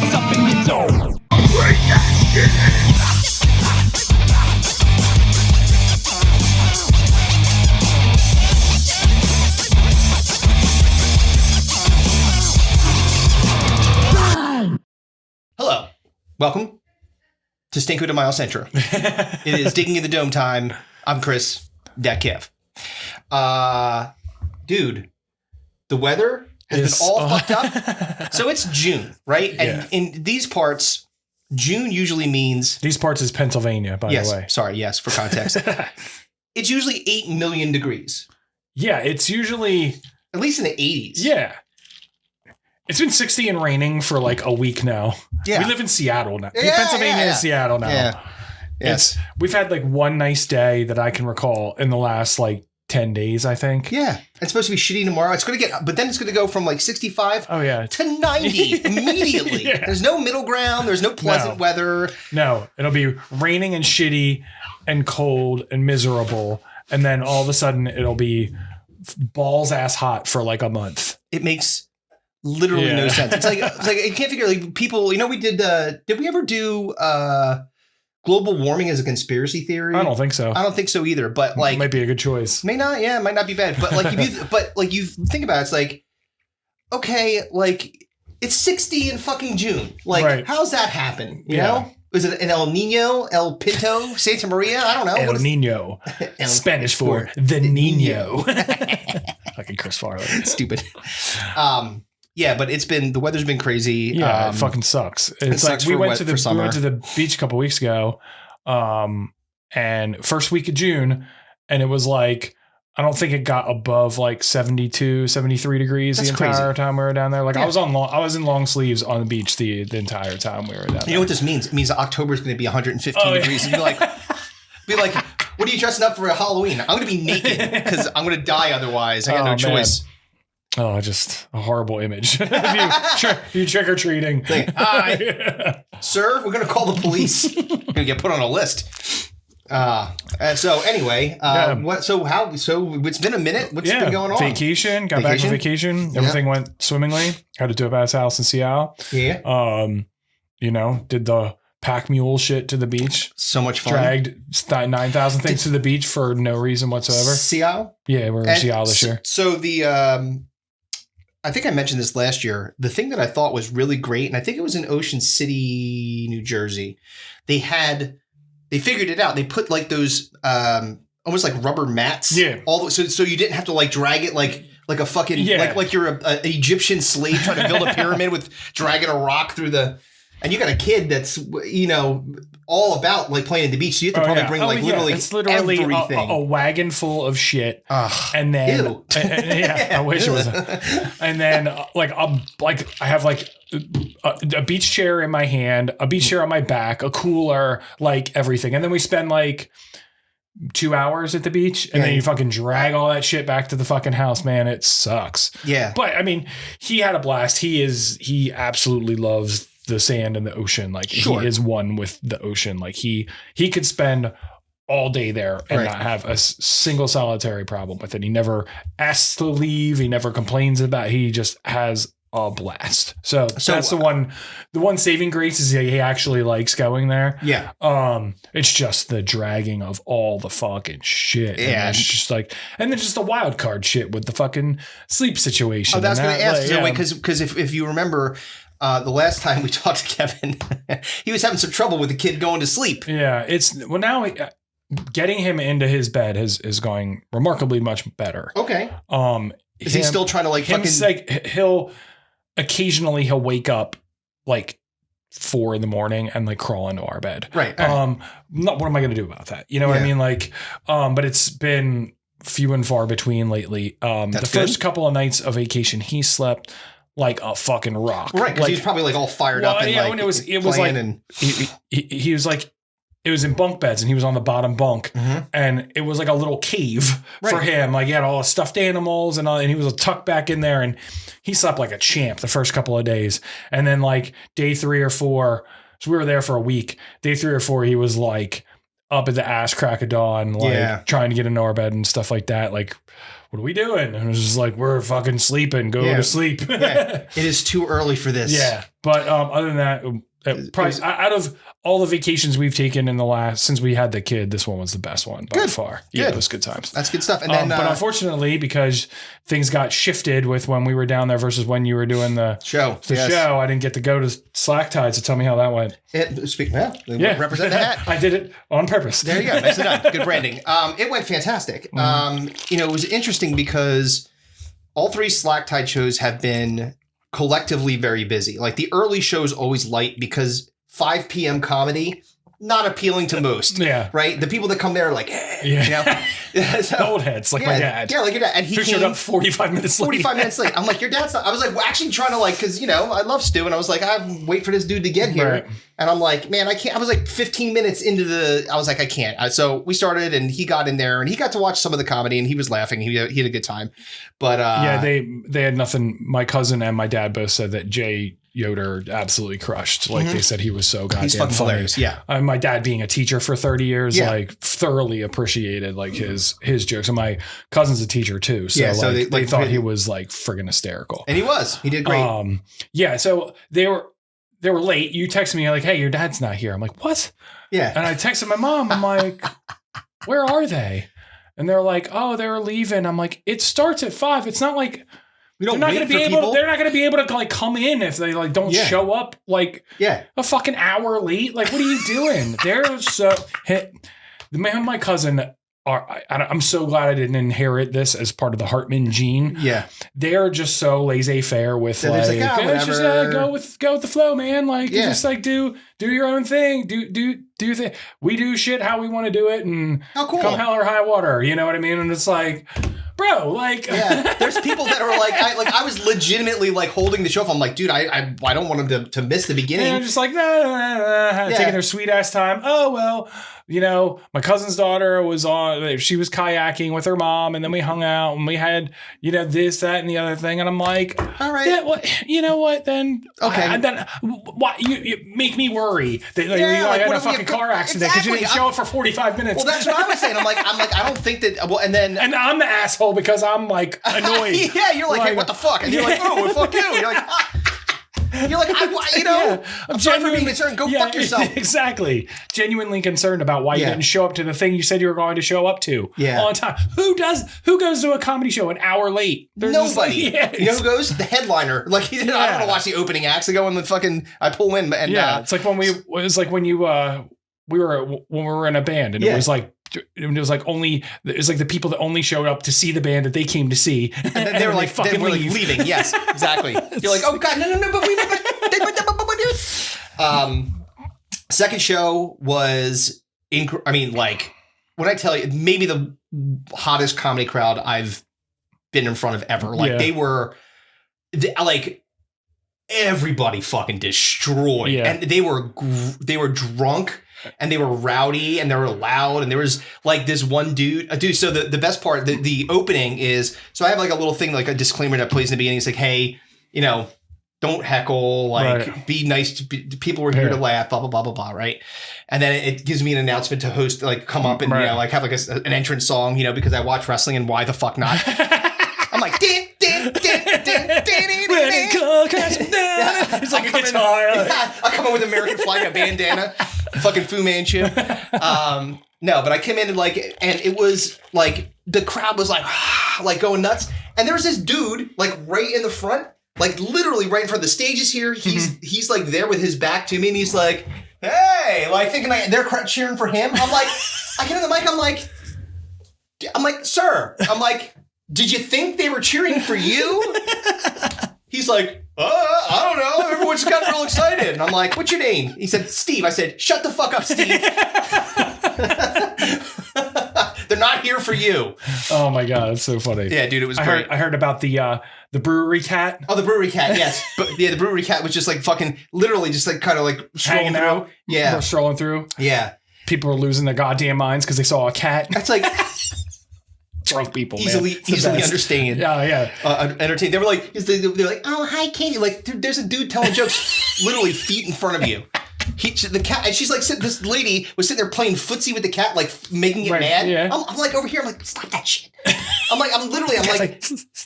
Something you don't. Bring that shit in. Hello. Welcome to Stinko de Mayo Results. It is Digging in the Dome time. I'm Chris. Dat Kev. Dude, the weather has been all fucked up. So it's June, right? And in these parts, June usually means... These parts is Pennsylvania, by the way. Sorry, yes, for context. It's usually 8 million degrees. Yeah, it's usually... At least in the 80s. Yeah. It's been 60 and raining for like a week now. Yeah. We live in Seattle now. Yeah, Pennsylvania is Seattle now. Yeah. Yes. We've had like one nice day that I can recall in the last like 10 days, I think. Yeah. It's supposed to be shitty tomorrow. It's going to get, but then it's going to go from like 65 to 90 immediately. Yeah. There's no middle ground. There's no pleasant weather. No, it'll be raining and shitty and cold and miserable. And then all of a sudden it'll be balls ass hot for like a month. It makes literally no sense. It's like I can't figure like people, we did we ever do global warming as a conspiracy theory? I don't think so. I don't think so either, but like might be a good choice. May not, it might not be bad. But like you think about it, it's like, okay, like it's 60 in fucking June. Like how's that happen? You know? Is it an El Nino, El Pinto, Santa Maria? I don't know. El Nino. Spanish for the Nino. Fucking Chris Farley. Stupid. Yeah, but the weather's been crazy. Yeah, it fucking sucks. It's like we went to the beach a couple weeks ago, and first week of June, and it was like, I don't think it got above like 72, 73 degrees the entire time we were down there. Like I was in long sleeves on the beach the entire time we were down there. You know what this means? It means October is going to be 115 degrees. And be like, what are you dressing up for Halloween? I'm going to be naked because I'm going to die otherwise. I got no choice. Oh, just a horrible image. if you trick or treating. Sir, we're going to call the police. You're going to get put on a list. So anyway, so it's been a minute. What's been going on? Vacation. Got back from vacation. Everything went swimmingly. Had to do it at his house in Seattle. Yeah. Did the pack mule shit to the beach. So much fun. Dragged 9,000 things to the beach for no reason whatsoever. Seattle? Yeah, we're in Seattle this year. So I think I mentioned this last year. The thing that I thought was really great, and I think it was in Ocean City, New Jersey, they figured it out. They put like those almost like rubber mats. Yeah. So you didn't have to like drag it like a fucking like you're an Egyptian slave trying to build a pyramid with dragging a rock through the. And you got a kid that's all about like playing at the beach. So you have to probably bring literally it's literally everything. A wagon full of shit. And then I wish it was. And then I have like a beach chair in my hand, a beach chair on my back, a cooler, like everything. And then we spend like 2 hours at the beach and then you fucking drag all that shit back to the fucking house, man. It sucks. Yeah. But I mean, he had a blast. He absolutely loves the sand and the ocean. Like he is one with the ocean. Like he could spend all day there and not have a single solitary problem with it. He never asks to leave. He never complains about it. He just has a blast. So that's the one saving grace is he actually likes going there. Yeah. It's just the dragging of all the fucking shit. Yeah. And it's just like, and then just the wild card shit with the fucking sleep situation. Oh, that's going to ask. Because if you remember, the last time we talked to Kevin, he was having some trouble with the kid going to sleep. Yeah, now getting him into his bed is going remarkably much better. Okay. Is he still trying to like fucking? Like he'll wake up like 4 a.m. and like crawl into our bed. Right. What am I going to do about that? You know what I mean? Like, but it's been few and far between lately. The first couple of nights of vacation, he slept like a fucking rock. Right, because he was probably like all fired up and when it was like he was like it was in bunk beds and he was on the bottom bunk and it was like a little cave for him. Like he had all the stuffed animals and he was tucked back in there and he slept like a champ the first couple of days. And then like day 3 or 4, so we were there for a week. Day 3 or 4, he was like up at the ass crack of dawn, like trying to get into our bed and stuff like that. Like what are we doing? And it was just like, we're fucking sleeping. Go to sleep. It is too early for this. Yeah. But other than that, probably out of all the vacations we've taken in the last, since we had the kid, this one was the best one by far. Yeah, it was good times. That's good stuff. And then, but unfortunately, because things got shifted with when we were down there versus when you were doing the show, I didn't get to go to Slack Tide. So tell me how that went. Represent the hat. I did it on purpose. There you go. Nicely done. Good branding. It went fantastic. It was interesting because all 3 Slack Tide shows have been collectively very busy. Like the early show's always light because 5 p.m. comedy, not appealing to most. Yeah. Right? The people that come there are like, the old heads, like my dad. Yeah, like your dad. And he showed up 45 minutes late. 45 minutes late. I'm like, your dad's not. I was like, actually trying to because, I love Stu. And I was like, I wait for this dude to get here. Right. And I'm like, man, I can't. I was like 15 minutes into I was like, I can't. So we started and he got in there and he got to watch some of the comedy and he was laughing. He had a good time. But they had nothing. My cousin and my dad both said that Jay Yoder absolutely crushed. Like they said, he was so goddamn funny. Hilarious. Yeah. My dad being a teacher for 30 years, like thoroughly appreciated like his jokes. And my cousin's a teacher too. So, so they thought he was like friggin' hysterical. And he was. He did great. So they were late. You texted me like, hey, your dad's not here. I'm like, what? Yeah. And I texted my mom. I'm like, where are they? And they're like, oh, they're leaving. I'm like, it starts at 5. It's not like they're not going to be able. They're not going to be able to like come in if they like don't show up like a fucking hour late. Like, what are you doing? They're so. My cousin. I'm so glad I didn't inherit this as part of the Hartman gene. Yeah, they're just so laissez-faire with just go with the flow, man. Like you just like do your own thing, do your thing. We do shit how we want to do it, and come hell or high water. You know what I mean? And it's like, bro, like there's people that are like I was legitimately like holding the show up. I'm like, dude, I don't want them to miss the beginning. And I'm just like taking their sweet ass time. Oh well. My cousin's daughter was she was kayaking with her mom, and then we hung out and we had, this, that, and the other thing. And I'm like, all right, yeah, well, you know what then? Okay. Then why you make me worry that you had a fucking car accident because you didn't show up for 45 minutes. Well, that's what I was saying. I'm like, I don't think that, well, and I'm the asshole because I'm like annoyed. You're like, hey, what the fuck? And you're like, oh, well, fuck you. You're like, I'm sorry for being concerned. Go fuck yourself. Exactly. Genuinely concerned about why you didn't show up to the thing you said you were going to show up to on time. Who goes to a comedy show an hour late? Nobody. You know who goes? The headliner. Like, I don't want to watch the opening acts. I go in the fucking, I pull in. And it's like when we were in a band and it was like the people that only showed up to see the band that they came to see, and then they were like fucking leaving. Yes, exactly. You're like, oh god, no, but we. Second show was when I tell you, maybe the hottest comedy crowd I've been in front of ever. Like they were, everybody fucking destroyed, and they were drunk. And they were rowdy and they were loud. And there was like this one dude. So the best part, the opening is, so I have like a little thing, like a disclaimer that plays in the beginning. It's like, hey, don't heckle, be nice to people were here to laugh, blah, blah, blah, blah, blah. Right. And then it gives me an announcement to host, like come up and, have like an entrance song, because I watch wrestling and why the fuck not? I'm like, it's like a guitar. I come in with American flag, a bandana, fucking Fu Manchu. No, but I came in and it was like the crowd was like going nuts, and there was this dude like right in the front, like literally right in front. The stage is here. He's like there with his back to me, and he's like, hey, like thinking they're cheering for him. I'm like, I get on the mic. I'm like, sir. I'm like, did you think they were cheering for you? He's like, I don't know. Everyone just got real excited. And I'm like, what's your name? He said, Steve. I said, shut the fuck up, Steve. They're not here for you. Oh my God. That's so funny. Yeah, dude, it was great. I heard about the brewery cat. Oh, the brewery cat. Yes. But the brewery cat was just like fucking literally just like kind of like hanging out. Yeah. Strolling through. Yeah. People were losing their goddamn minds because they saw a cat. That's like... drunk people, easily understand. Entertain. They were like, they're like, oh, hi, Katie. Like, there's a dude telling jokes literally feet in front of you. The cat, and she's like, this lady was sitting there playing footsie with the cat, like making it mad. Yeah. I'm like over here. I'm like, stop that shit. I'm like,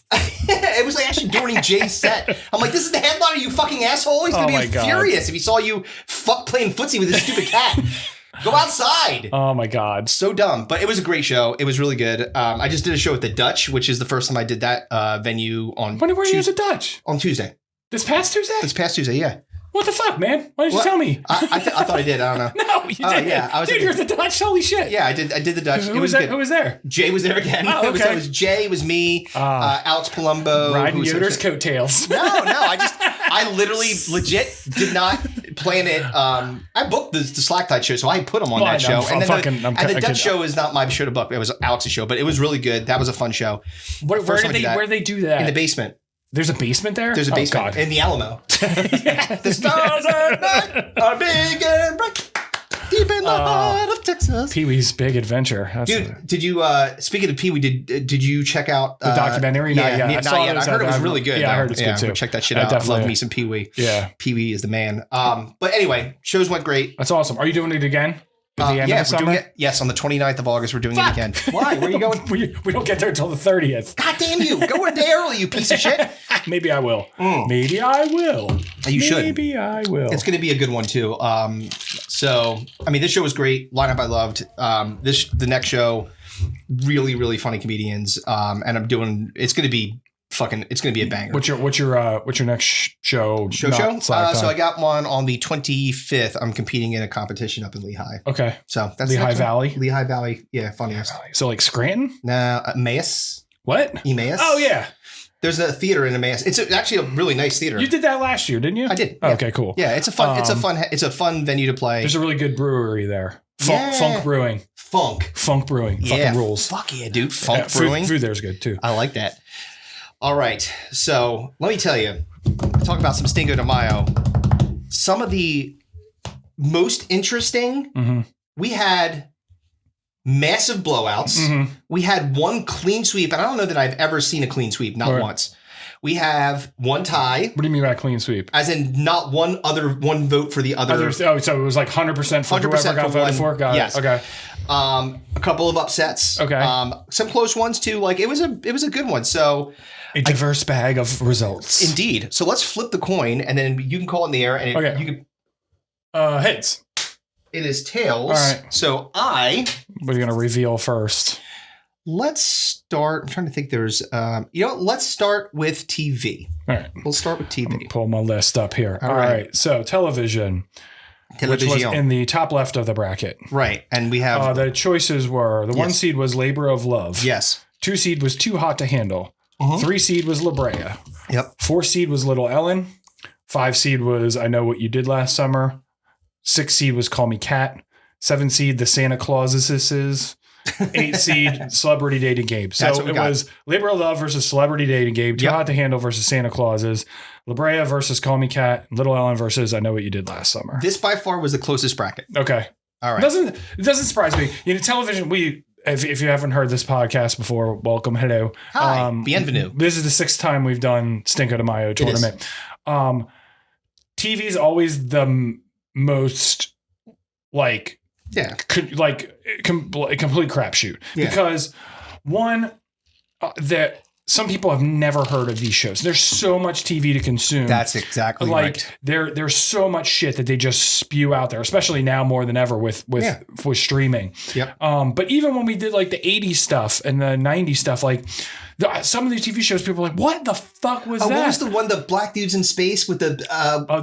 it was like actually during Jay's set. I'm like, this is the headliner, you fucking asshole. He's going to be furious if he saw you playing footsie with his stupid cat. Go outside. Oh my God. So dumb. But it was a great show. It was really good. I just did a show at the Dutch, which is the first time I did that venue on When were you at the Dutch? On Tuesday. This past Tuesday? This past Tuesday, yeah. What the fuck, man? Why didn't you tell me? I thought I did. I don't know. No, you didn't. Yeah, Dude, you're at the Dutch? Holy shit. Yeah, I did the Dutch. Who was there? Who was there? Jay was there again. Oh, okay. It was Jay, it was me, Alex Palumbo. Riding Yoder's coattails. No, I literally legit did not plan it. I booked the Slack Tide show, so I put him on that show. And the Dutch show is not my show to book. It was Alex's show, but it was really good. That was a fun show. Where did they do that? In the basement. There's a basement there? There's a basement in the Alamo. The stars at night are big and bright. Deep in the heart of Texas. Pee-wee's Big Adventure. Dude, did you, speaking of Pee-wee, did you check out the documentary? Not yet. I heard it was really good. Yeah, I heard it's good too. Check that shit out. I love me some Pee-wee. Yeah. Pee-wee is the man. But anyway, shows went great. That's awesome. Are you doing it again? We're doing it. Yes, on the 29th of August, we're doing it again. Why? Where are you going? we don't get there until the 30th. God damn you. Go a day early, you piece of shit. Maybe I will. Maybe I will. You should. Maybe I will. It's going to be a good one, too. So, I mean, this show was great. Lineup I loved. The next show, really, really funny comedians. And it's going to be a banger. What's your next show? Show? So I got one on the 25th. I'm competing in a competition up in Lehigh. Okay. So that's Lehigh Valley. Lehigh Valley. Yeah, funniest. So like Scranton? Nah, Emmaus. What? Emmaus. Oh yeah. There's a theater in Emmaus. It's actually a really nice theater. You did that last year, didn't you? I did. Oh, yeah. okay, cool. Yeah, it's a fun venue to play. There's a really good brewery there. Funk Brewing. Funk Brewing. Yeah. Fucking rules. Fuck yeah, dude. Funk Brewing. Food there's good too. I like that. All right. So let me tell you, talk about some Stinko de Mayo. Some of the most interesting, we had massive blowouts. We had one clean sweep, and I don't know that I've ever seen a clean sweep, not once. We have one tie. What do you mean by clean sweep? As in not one vote for the other. So it was like 100% for whoever got voted for? Got yes. it. Okay. A couple of upsets. Okay. Some close ones too. Like it was a good one. So a diverse bag of results. Indeed. So let's flip the coin, and then you can call it in the air. And you can. Heads. It is tails. All right. So we're gonna reveal first. Let's start. I'm trying to think. Let's start with TV. All right. We'll start with TV. Pull my list up here. All right. So television. Which was in the top left of the bracket. Right. And we have the choices were the 1 seed was Labor of Love. Yes. 2 seed was Too Hot to Handle. 3 seed was La Brea. Yep. 4 seed was Little Ellen. 5 seed was I Know What You Did Last Summer. 6 seed was Call Me Cat. 7 seed The Santa Clauses. 8 seed Celebrity Dating Game. So it was Labor of Love versus Celebrity Dating Game. Too Hot to Handle versus Santa Clauses. La Brea versus Call Me Cat. Little Ellen versus I Know What You Did Last Summer. This by far was the closest bracket. Okay. All right. It doesn't surprise me. Television, if you haven't heard this podcast before, welcome. Hello. Hi. Bienvenue. This is the 6th time we've done Stinko de Mayo tournament. TV is always the most complete crapshoot because one that some people have never heard of these shows. There's so much TV to consume. That's exactly right. There's so much shit that they just spew out there, especially now more than ever with streaming. Yep. But even when we did like the 80s stuff and the 90s stuff, some of these TV shows, people are like, what the fuck was that? What was the one, the black dudes in space with the...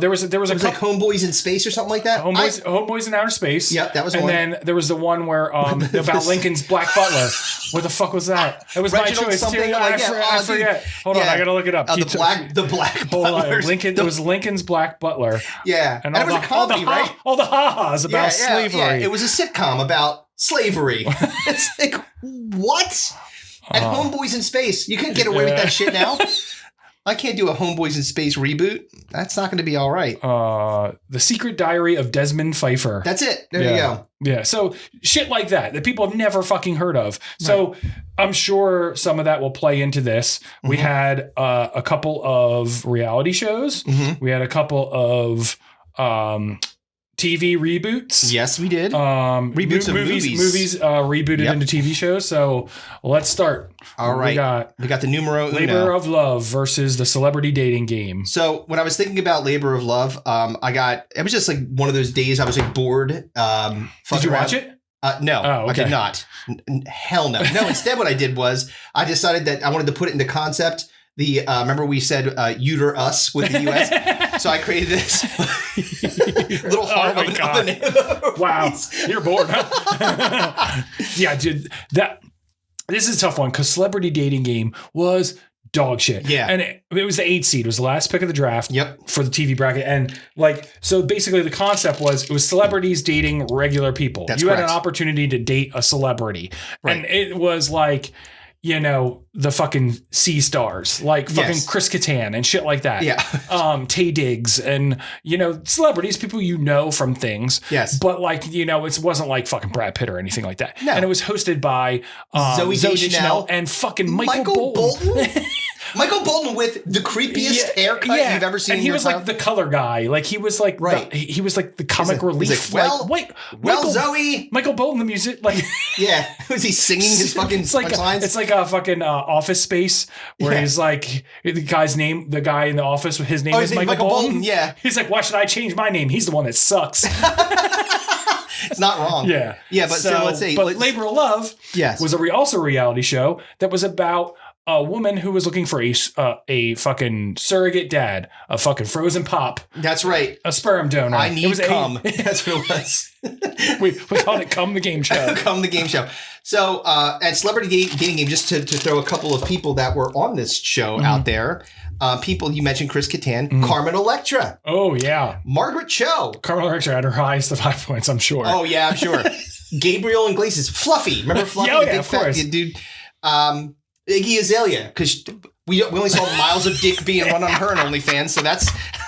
there was a couple, like Homeboys in Space or something like that? Homeboys in Outer Space. Yep, that was one. And then there was the one where about Lincoln's Black Butler. What the fuck was that? It was Reginald my choice. I forget. Hold on, I gotta look it up. The Black Butler. It was Lincoln's Black Butler. Yeah. And it was a comedy, right? All the ha-has about slavery. Yeah. It was a sitcom about slavery. It's like, what? And Homeboys in Space. You couldn't get away with that shit now. I can't do a Homeboys in Space reboot. That's not going to be all right. The Secret Diary of Desmond Pfeiffer. That's it. There you go. Yeah. So shit like that people have never fucking heard of. So I'm sure some of that will play into this. We had a couple of reality shows. We had a couple of TV reboots. Yes, we did. Reboots of movies rebooted into TV shows. So let's start. All right. We got the numero uno. Labor of Love versus the Celebrity Dating Game. So when I was thinking about Labor of Love, it was just like one of those days I was like bored. Did you watch it? No, okay. I did not. Hell no. No, instead what I did was I decided that I wanted to put it into concept. Remember we said uter us with the US? So I created this little heart of the name. Wow. You're bored, huh? Yeah, dude. This is a tough one because Celebrity Dating Game was dog shit. Yeah. And it was the 8th seed. It was the last pick of the draft. Yep. For the TV bracket. And so basically the concept was it was celebrities dating regular people. That's correct. Had an opportunity to date a celebrity. Right. And it was like, the fucking C stars, like fucking Chris Kattan and shit like that. Yeah. Taye Diggs and, celebrities, people from things. Yes. But it wasn't like fucking Brad Pitt or anything like that. No. And it was hosted by Zoe Deschanel and fucking Michael Bolton. Michael Bolton with the creepiest haircut you've ever seen. And he was like the color guy. Like he was like he was like the comic relief. Zoe. Michael Bolton, the music, yeah. Was he singing his fucking lines? It's like a fucking Office Space where he's like the guy in the office, his name is Michael Bolton. Yeah. He's like, why should I change my name? He's the one that sucks. It's not wrong. Yeah. Yeah, but so let's say. But Labor of Love was also a reality show that was about a woman who was looking for a fucking surrogate dad, a fucking frozen pop. That's right. A sperm donor. I need cum. That's what it was. we called it Cum the Game Show. Cum the Game Show. So at Celebrity Dating Game, just to throw a couple of people that were on this show out there, people, you mentioned Chris Kattan, Carmen Electra. Oh, yeah. Margaret Cho. Carmen Electra had her highest of 5 points, I'm sure. Oh, yeah, I'm sure. Gabriel Iglesias. Fluffy. Remember Fluffy? Yeah, of course. Dude. Iggy Azalea, because we only saw miles of dick being run on her and OnlyFans, so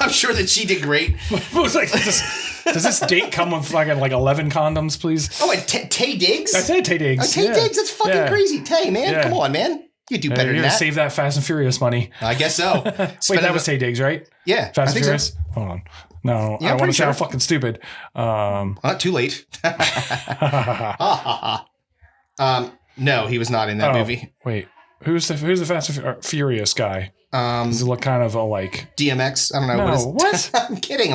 I'm sure that she did great. It was like, does this date come with fucking 11 condoms, please? Oh, and Taye Diggs? I said Taye Diggs. Taye Diggs, that's fucking crazy. Taye, man, come on, man. You do better than that. Save that Fast and Furious money. I guess so. Wait, that was Taye Diggs, right? Yeah. Fast and Furious? So. Hold on. No, I don't want to sound fucking stupid. Too late. No, he was not in that movie. Wait. Who's the Fast and Furious guy? Does it look kind of like DMX? I don't know. No, what? I'm kidding.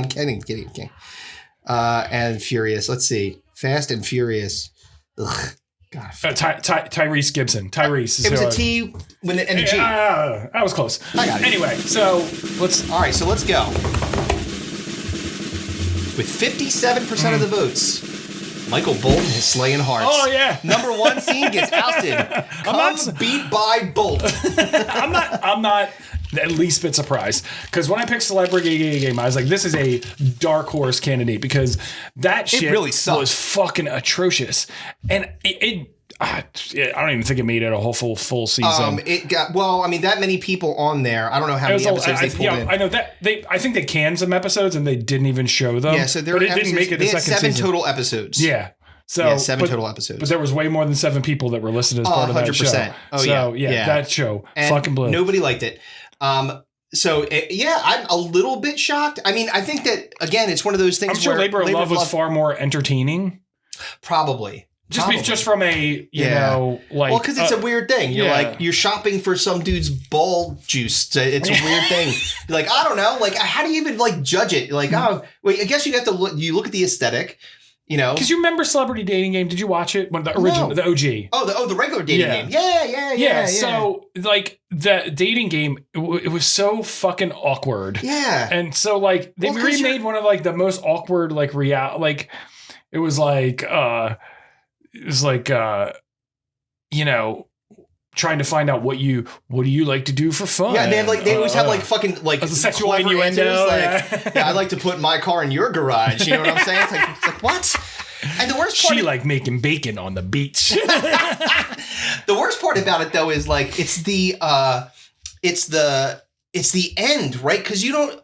And Furious. Let's see. Fast and Furious. Ugh. God. Tyrese Gibson. Tyrese. It was a T and a G. I was close. I got it. Anyway, so let's. All right, so let's go. With 57% of the votes, Michael Bolton is slaying hearts. Oh, yeah. Number one scene gets ousted. Beat by Bolt. I'm not the least bit surprised. Because when I picked Celebrity Game, I was like, this is a dark horse candidate because that shit really was fucking atrocious. And I don't even think it made it a whole full season. It got that many people on there. I don't know how many episodes they pulled in. I know that I think they canned some episodes and they didn't even show them. Yeah, so but it didn't make it the second season. 7 total episodes. Yeah. So 7 total episodes. But there was way more than 7 people that were listed as part of that 100%. show. Oh, so, yeah. That show and fucking blew. Nobody liked it. I'm a little bit shocked. I mean, I think that, again, it's one of those things I'm sure where Labor of Love was far more entertaining. Probably. Just from a, well, because it's a weird thing. You're shopping for some dude's ball juice. It's a weird thing. You're like, I don't know. Like, how do you even judge it? Like, I guess you have to look. You look at the aesthetic. Because you remember Celebrity Dating Game? Did you watch it when the original, the OG? Oh, the regular dating game. Yeah. So the dating game, it was so fucking awkward. Yeah. And so they remade one of the most awkward it was trying to find out what do you like to do for fun? Yeah, they always have fucking sexual innuendo. I like to put my car in your garage. You know what I'm saying? It's like what? And the worst part, she like making bacon on the beach. The worst part about it though is it's the end, right? Because you don't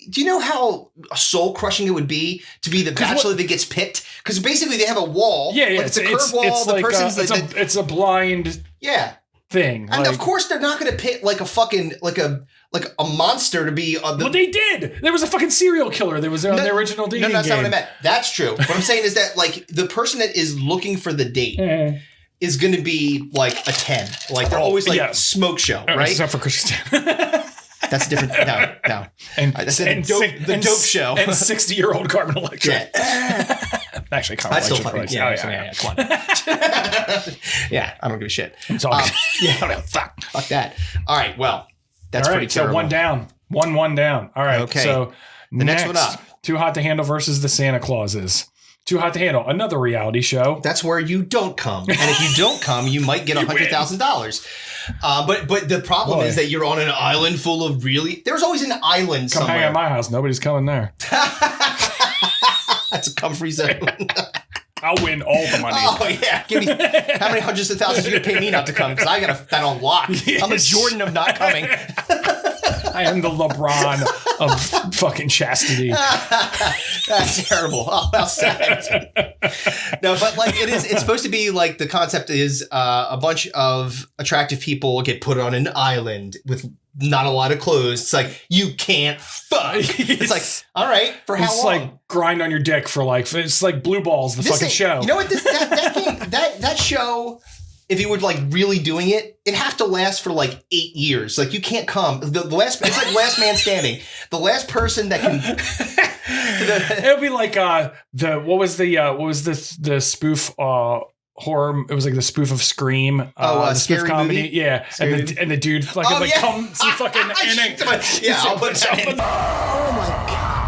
do you know how soul crushing it would be to be the bachelor that gets picked? Because basically they have a wall. Yeah. It's a curved wall. It's a blind. Yeah. Thing. And of course they're not going to pick a fucking like a monster to be on the. Well, they did. There was a fucking serial killer. There was on the original dating game. No, that's not what I meant. That's true. What I'm saying is that like the person that is looking for the date is going to be like a 10. Like they're always like smoke show, right? Except for Christian. That's different. No. And the dope show. And 60-year-old Carmen Electra. Yeah. Actually, Carmen Electra. Yeah, come on. Yeah, I don't give a shit. I'm talking. Fuck that. All right, well, that's pretty terrible. So one down. One down. All right. Okay. So the next one up. Too Hot to Handle versus the Santa Clauses. Too Hot to Handle, another reality show. That's where you don't come. And if you don't come, you might get $100,000. But the problem is that you're on an island full of really... There's always an island somewhere. Come hang at my house. Nobody's coming there. That's a comfrey zone. I'll win all the money. Oh, yeah. Give me... How many hundreds of thousands are you going to pay me not to come? Because I got that on lock. Yes. I'm a Jordan of not coming. I am the LeBron of fucking chastity. That's terrible. Oh, how sad. No, but like it's supposed to be like the concept is a bunch of attractive people get put on an island with not a lot of clothes. It's like, you can't fuck. It's like, all right, for how long? It's like grind on your dick for like, it's like Blue Balls, the fucking show. You know what? That show... If you were like really doing it, it'd have to last for like 8 years. Like you can't come. The last, it's like Last Man Standing. The last person that can. It would be like what was the spoof horror? It was like the spoof of Scream. The spoof comedy. Movie? Yeah, and the dude comes fucking in it. Yeah, I'll put that in. Oh my God.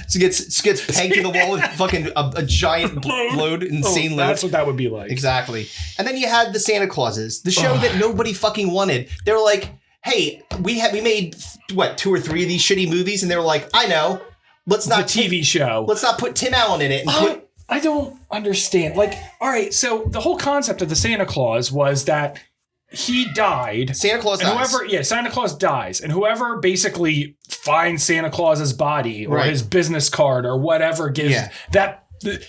So gets pegged to the wall with fucking a giant load, insane load. That's what that would be like. Exactly. And then you had the Santa Clauses, the show that nobody fucking wanted. They were like, hey, we made 2 or 3 of these shitty movies, and they were like, I know, let's not TV show. Let's not put Tim Allen in it. And I don't understand. Like, all right, so the whole concept of the Santa Claus was that he died. Santa Claus dies. Santa Claus dies. And whoever basically finds Santa Claus's body or his business card or whatever gives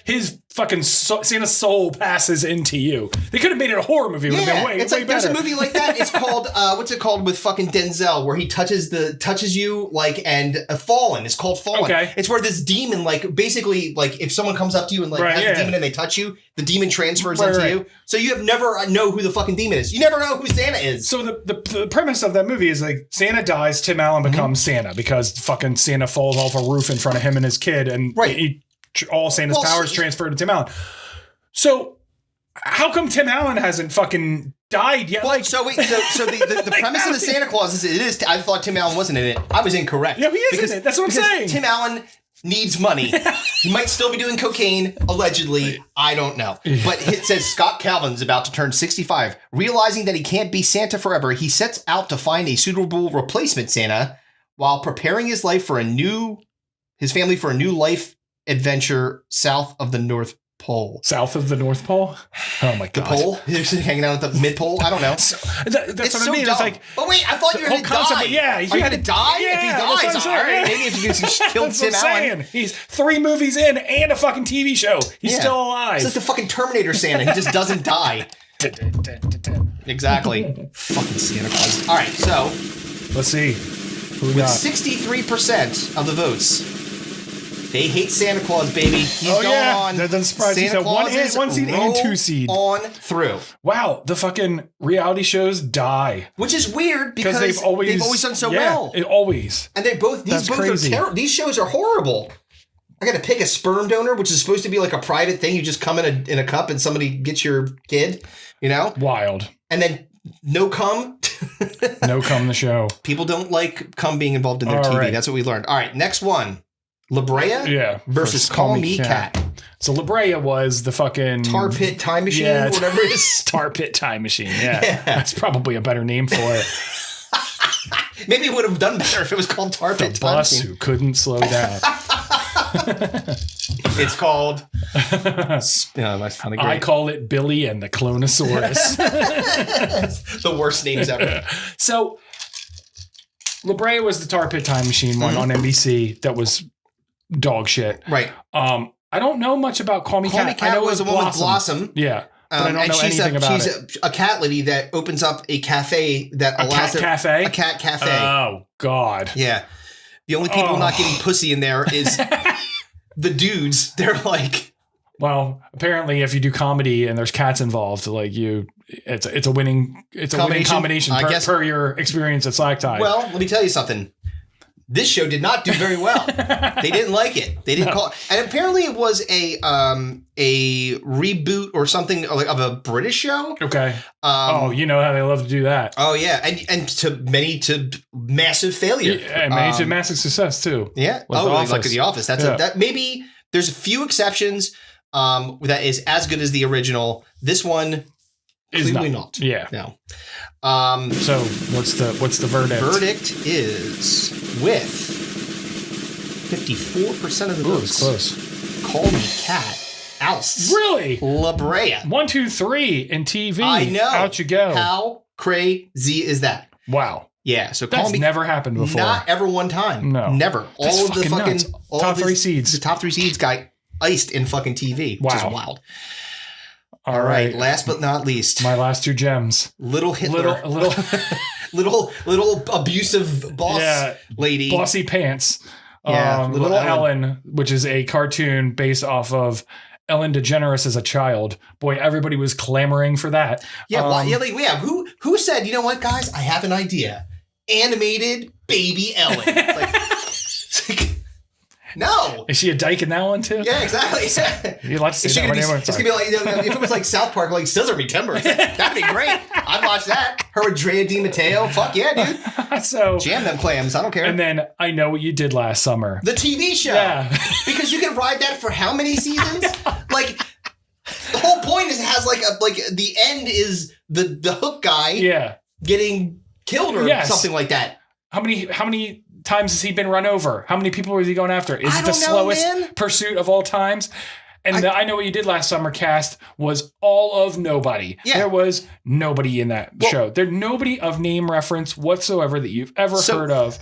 his fucking Santa's soul passes into you. They could have made it a horror movie. It would have been way better. There's a movie like that. It's called what's it called with fucking Denzel, where he touches you like and Fallen. It's called Fallen. Okay. It's where this demon like basically like if someone comes up to you and like has a demon and they touch you, the demon transfers into you. So you have never know who the fucking demon is. You never know who Santa is. So the premise of that movie is like Santa dies, Tim Allen becomes Santa because fucking Santa falls off a roof in front of him and his kid, and all Santa's powers transferred to Tim Allen. So how come Tim Allen hasn't fucking died yet? Well, so the premise of the Santa Claus is I thought Tim Allen wasn't in it. I was incorrect. Yeah, he is in it. That's what I'm saying. Tim Allen needs money. He might still be doing cocaine, allegedly. I don't know. But it says Scott Calvin's about to turn 65. Realizing that he can't be Santa forever, he sets out to find a suitable replacement Santa while preparing his family for a new life adventure south of the North Pole. South of the North Pole? Oh my God. The pole? He's hanging out at the mid pole? I don't know. That's what I mean. Dumb. It's like, but wait, I thought you were going to die. Yeah, are you going to die? Yeah, if he dies, all right. Maybe if you just killed Tim Allen. He's 3 movies in and a fucking TV show. He's still alive. It's like the fucking Terminator Santa. He just doesn't die. Exactly. Fucking Santa Claus. All right, so let's see. With 63% of the votes, they hate Santa Claus, baby. He's going on. That doesn't surprise me. So one seed and 2 seed. On through. Wow, the fucking reality shows die. Which is weird because they've always done so well. Always. And these shows are horrible. I got to pick a sperm donor, which is supposed to be like a private thing. You just come in a cup and somebody gets your kid, you know? Wild. And then no cum. No cum the show. People don't like cum being involved in their TV. Right. That's what we learned. All right, next one. La Brea versus Call Me Cat. So La Brea was the fucking Tar Pit Time Machine, whatever it is. Tar Pit Time Machine, yeah. That's probably a better name for it. Maybe it would have done better if it was called Tar Pit Time Machine. The bus who couldn't slow down. It's called that's funny. I call it Billy and the Clonosaurus. The worst names ever. So La Brea was the Tar Pit Time Machine one on NBC that was dog shit. Right. I don't know much about Call Me Cat. Call Me Cat I know was the one with Blossom. Yeah. But I don't know anything about it. She's a cat lady that opens up a cafe that allows a cat cafe. Oh, God. Yeah. The only people not getting pussy in there is the dudes. They're like... Well, apparently if you do comedy and there's cats involved, like it's a winning combination I guess, per your experience at Slack Tide. Well, let me tell you something. This show did not do very well. They didn't like it. They didn't call it. And apparently it was a reboot or something of a British show. Okay. You know how they love to do that. Oh yeah. And to massive failure. Yeah, and to massive success too. Yeah. Like The Office. That maybe there's a few exceptions that is as good as the original. This one is not. Yeah. No. So what's the verdict? Verdict is with 54% of the votes. It's close. Call Me Cat. Oust. Really? La Brea. 1, 2, 3 in TV. I know. Out you go. How crazy is that? Wow. Yeah. So that's never happened before. Not ever one time. No. Never. That's all of the fucking top 3 seeds. The top 3 seeds got iced in fucking TV. Which is wild. All right. Last but not least, my last 2 gems. Little Hitler. Little abusive boss lady. Bossy pants. Yeah. Little Ellen, which is a cartoon based off of Ellen DeGeneres as a child. Boy, everybody was clamoring for that. Yeah. Who said, you know what, guys? I have an idea. Animated baby Ellen. It's like no. Is she a dyke in that one too? Yeah, exactly. You'd like to see that one. It's gonna be like if it was like South Park, like Scissor Me Timbers. That'd be great. I'd watch that. Her with Drea Di Matteo. Fuck yeah, dude. So jam them clams. I don't care. And then I Know What You Did Last Summer. The TV show. Yeah. Because you can ride that for how many seasons? Like the whole point is it has like the end is the hook guy getting killed or something like that. How many times has he been run over? How many people is he going after? Is it the slowest pursuit of all times? And I Know What You Did Last Summer cast was all of nobody. Yeah. There was nobody in that show. There's nobody of name reference whatsoever that you've ever heard of.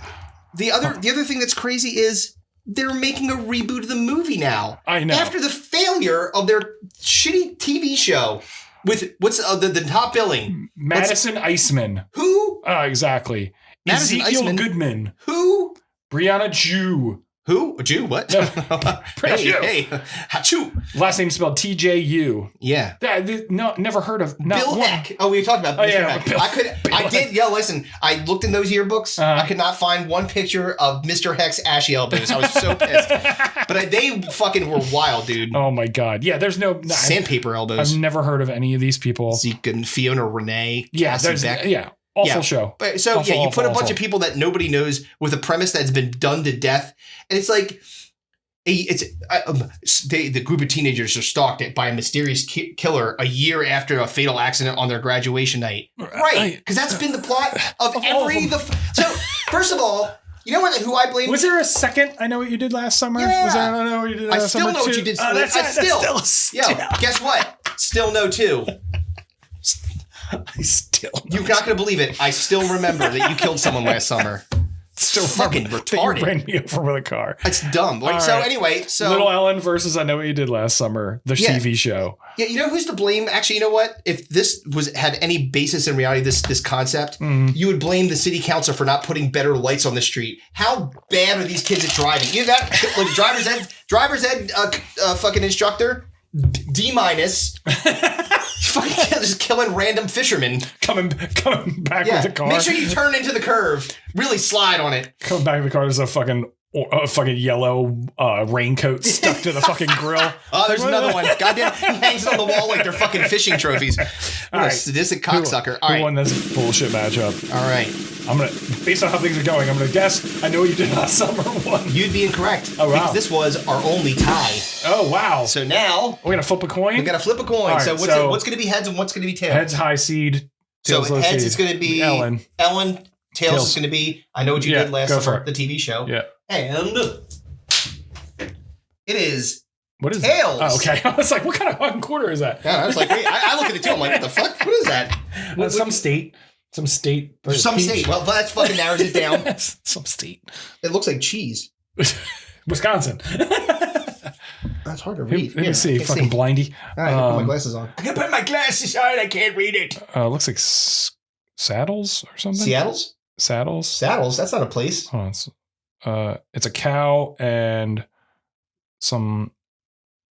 The other thing that's crazy is they're making a reboot of the movie now. I know. After the failure of their shitty TV show with what's the top billing? Madison Iceman. Who? Exactly. Madison Ezekiel Iceman. Who? Who? Brianna Jew. Who? A Jew? What? No. hey, Hachu. Last name spelled TJU. Yeah. No, never heard of. Bill Heck. Oh, we were talking about Mr. Heck. I did. Yo, listen. I looked in those yearbooks. I could not find one picture of Mr. Heck's ashy elbows. I was so pissed. But they fucking were wild, dude. Oh my god. Yeah. There's no sandpaper elbows. I've never heard of any of these people. Zeke and Fiona Renee. Yeah. Awful show. But so awful, you put a bunch of people that nobody knows with a premise that's been done to death, and it's like the group of teenagers are stalked by a mysterious killer a year after a fatal accident on their graduation night. Right, because that's been the plot of every. So first of all, you know who I blame? Was there a second I Know What You Did Last Summer? Yeah. Was there I Know What You Did Last Summer? I still know what you did. Guess what? Still know too. I still You're not going to believe it. I still remember that you killed someone last summer. Still fucking retarded. You ran me over with a car. It's dumb. Anyway, Little Ellen versus I Know What You Did Last Summer, the TV show. Yeah, you know who's to blame? Actually, you know what? If this had any basis in reality, this concept, you would blame the city council for not putting better lights on the street. How bad are these kids at driving? You know that? Like driver's ed fucking instructor, D-. Fucking just killing random fishermen. Coming back with the car. Make sure you turn into the curve. Really slide on it. Coming back with the car, there's a fucking yellow raincoat stuck to the fucking grill. Oh, there's another one. Goddamn, he hangs it on the wall like they're fucking fishing trophies. What a sadistic cocksucker. All right. Who won this bullshit matchup? All right. Based on how things are going, I'm gonna guess I Know What You Did Last Summer won. You'd be incorrect. Oh, wow. Because this was our only tie. Oh, wow. So now we're gonna flip a coin? We're gonna flip a coin. Right, so what's gonna be heads and what's gonna be tails? Heads high seed. So heads is gonna be Ellen. Tails is gonna be I Know What You Did Last Summer, the TV show. Yeah. And it is what is tails. That? Oh, okay. I was like, what kind of fucking quarter is that? Yeah, I was like, wait, I look at it too. I'm like, what the fuck? What is that? Some state. Some state. Some state. Well, that fucking narrows it down. Some state. It looks like cheese. Wisconsin. That's hard to read. Let me see. Fucking blindy. All right, I gotta put my glasses on. I gotta put my glasses on. I can't read it. Looks like saddles or something. Seattle's? Saddles. Saddles? That's not a place. Hold on. It's a cow and some.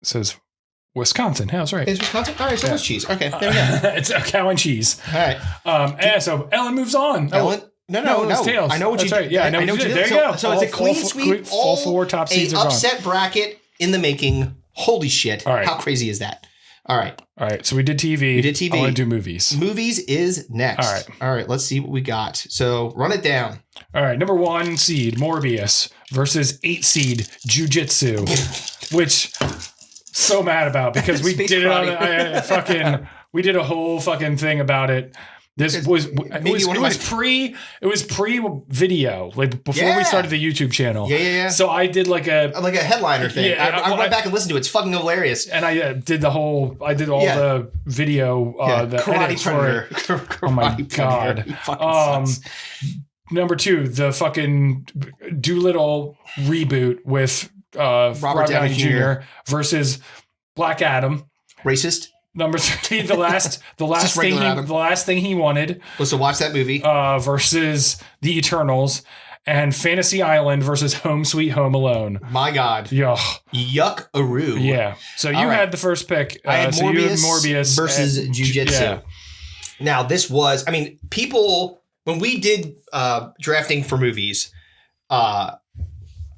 It says Wisconsin. Yeah, that's right. It's Wisconsin? All right, so it's cheese. Okay, there we go. It's a cow and cheese. All right. And so Ellen moves on. Ellen? No. Tails. I know what that's you right. Yeah, I know what you did. There you go. So it's a clean sweep. All four top seeds are gone. Upset bracket in the making. Holy shit. All right. How crazy is that? All right. So we did TV. I want to do movies. Movies is next. All right. Let's see what we got. So run it down. All right. Number 1 seed, Morbius versus 8 seed, Jiu-Jitsu, which so mad about because we did it on we did a whole fucking thing about it. It was pre-video, like before we started the YouTube channel. Yeah. So I did like a headliner thing. Yeah, I went back and listened to it. It's fucking hilarious. And I did all the video, the Karate Predator. Oh my God. He fucking sucks. Number 2, the fucking Doolittle reboot with Robert Downey Jr. versus Black Adam. Racist. Number 3, the last thing he wanted was to watch that movie versus The Eternals, and Fantasy Island versus Home Sweet Home Alone. My God, yuck-aroo. Yeah. So you had the first pick. I had Morbius versus Jiu-Jitsu. Yeah. Now this was, people when we did drafting for movies,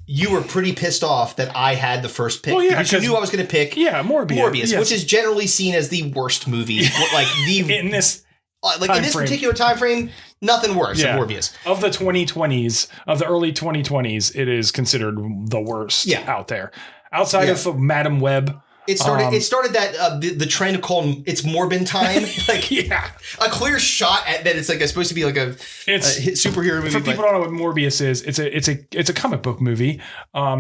you were pretty pissed off that I had the first pick because you knew I was going to pick Morbius, which is generally seen as the worst movie. In this particular time frame, nothing worse than Morbius. Of the 2020s, of the early 2020s, it is considered the worst out there. Outside of Madam Web. It started that the trend of calling it's Morbin time, a clear shot at that. It's like supposed to be like a superhero movie. For people who don't know what Morbius is, it's a comic book movie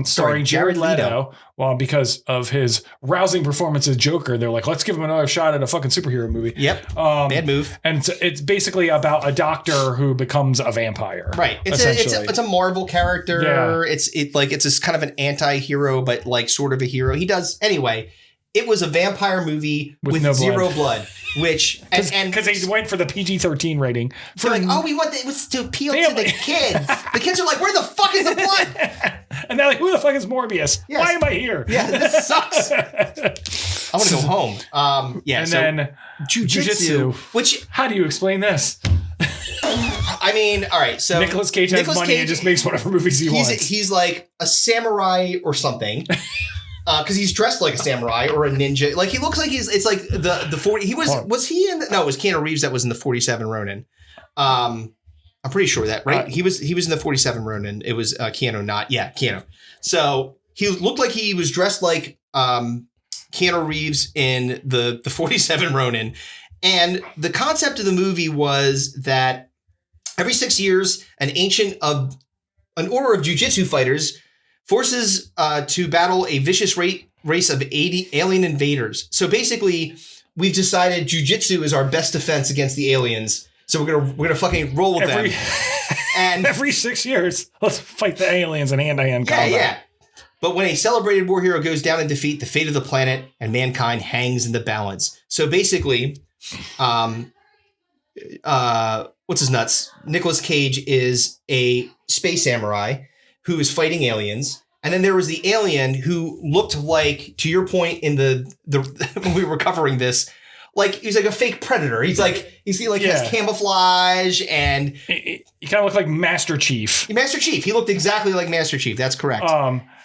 starring Jared Leto. Well, because of his rousing performance as Joker, they're like, let's give him another shot at a fucking superhero movie. Yep, bad move. And it's basically about a doctor who becomes a vampire. Right. It's a Marvel character. Yeah. It's this kind of an anti-hero, but like sort of a hero. He does anyway. It was a vampire movie with no zero blood, which because they went for the PG-13 rating. We want it was to appeal to the kids. The kids are like, where the fuck is the blood? And they're like, who the fuck is Morbius? Yes. Why am I here? Yeah, this sucks. I want to go home. Then Jiu-Jitsu. Which how do you explain this? All right. So Nicolas Cage has money and just makes whatever movies he wants. He's like a samurai or something. Because he's dressed like a samurai or a ninja. Like he looks like it's like the 40. He was he in? No, it was Keanu Reeves that was in the 47 Ronin. I'm pretty sure that right. He was in the 47 Ronin. It was Keanu, not Keanu. So he looked like he was dressed like Keanu Reeves in the 47 Ronin. And the concept of the movie was that every 6 years, an order of jiu-jitsu fighters forces to battle a vicious race of 80 alien invaders. So basically, we've decided jiu-jitsu is our best defense against the aliens. So we're gonna fucking roll with them. And every 6 years, let's fight the aliens in hand-to-hand combat. Yeah. But when a celebrated war hero goes down in defeat, the fate of the planet and mankind hangs in the balance. So basically, what's his nuts? Nicolas Cage is a space samurai who is fighting aliens. And then there was the alien who looked like, to your point in the when we were covering this, like he's like a fake predator. He's has camouflage and he kind of looked like Master Chief. Master Chief. He looked exactly like Master Chief. That's correct.